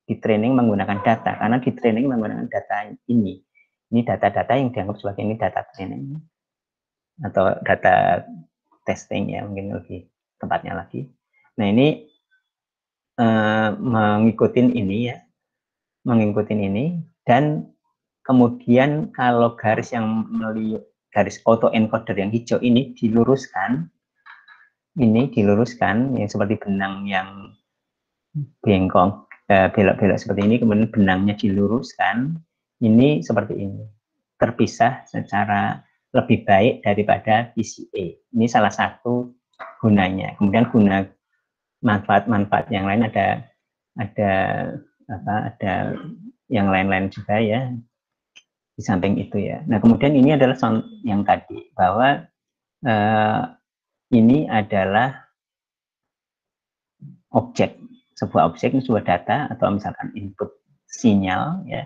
Di training menggunakan data, karena di training menggunakan data ini data-data yang dianggap sebagai ini data training atau data testing ya, mungkin lebih tepatnya lagi. Nah, ini mengikuti ini dan kemudian kalau garis autoencoder yang hijau ini diluruskan yang seperti benang yang bengkok belok-belok seperti ini, kemudian benangnya diluruskan, ini seperti ini, terpisah secara lebih baik daripada PCA. Ini salah satu gunanya. Kemudian guna manfaat-manfaat yang lain ada yang lain-lain juga ya di samping itu ya. Nah, kemudian ini adalah yang tadi bahwa ini adalah sebuah objek ini sebuah data atau misalkan input sinyal ya,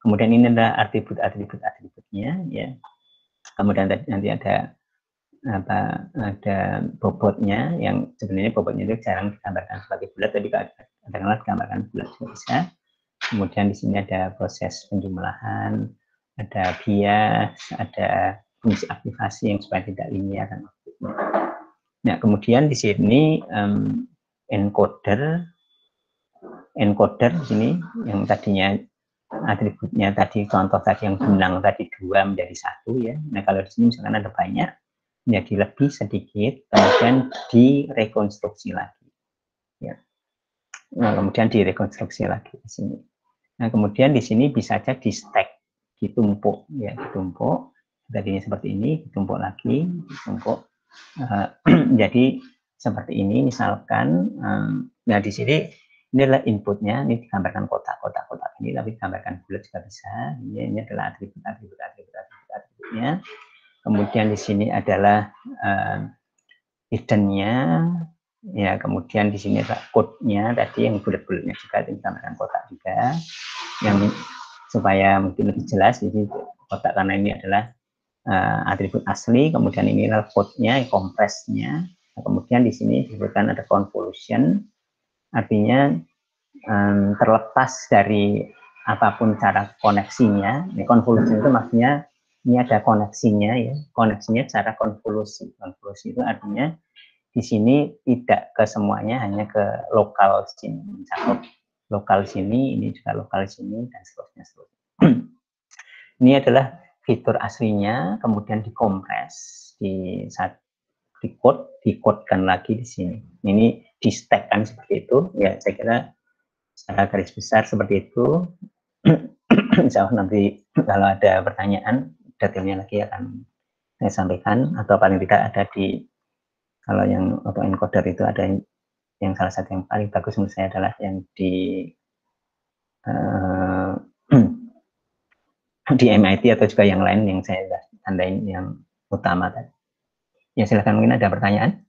kemudian ini adalah atributnya ya. Kemudian nanti ada bobotnya, yang sebenarnya bobotnya itu jarang digambarkan sebagai bulat, tapi kadang-kadang digambarkan bulat juga bisa. Kemudian di sini ada proses penjumlahan, ada bias, ada fungsi aktivasi yang supaya tidak linear dan maksudnya. Nah, kemudian di sini encoder di sini yang tadinya atributnya tadi, contoh tadi yang benang tadi 2 menjadi 1 ya. Nah, kalau di sini misalkan ada banyak menjadi lebih sedikit, kemudian direkonstruksi lagi ya. Nah, kemudian direkonstruksi lagi di sini. Nah, kemudian di sini bisa saja di stack, ditumpuk ya, ditumpuk tadinya seperti ini, ditumpuk lagi, ditumpuk jadi seperti ini misalkan. Nah, di sini ini adalah inputnya, ini digambarkan kotak-kotak ini, tapi gambarkan bulat juga bisa. Ini adalah atributnya. Kemudian di sini adalah hidden-nya, ya. Kemudian di sini ada code-nya tadi yang bulat-bulatnya juga ditambahkan kotak juga, yang supaya mungkin lebih jelas. Jadi kotak karena ini adalah atribut asli. Kemudian ini adalah code-nya, kompresnya. Nah, kemudian di sini disebutkan ada convolution, artinya terlepas dari apapun cara koneksinya. Ini convolution itu maksudnya ini ada koneksinya, ya. Koneksinya cara konvolusi. Konvolusi itu artinya di sini tidak ke semuanya, hanya ke lokal sini, mencakup lokal sini, ini juga lokal sini, dan seterusnya. Ini adalah fitur aslinya, kemudian dikompres, dikodekan lagi di sini. Ini di stack kan seperti itu, ya. Saya kira secara garis besar seperti itu. Insya Allah nanti kalau ada pertanyaan detailnya lagi akan saya sampaikan, atau paling tidak ada di, kalau yang autoencoder itu ada yang salah satu yang paling bagus menurut saya adalah yang di di MIT atau juga yang lain yang saya tandain yang utama tadi. Ya, silakan, mungkin ada pertanyaan.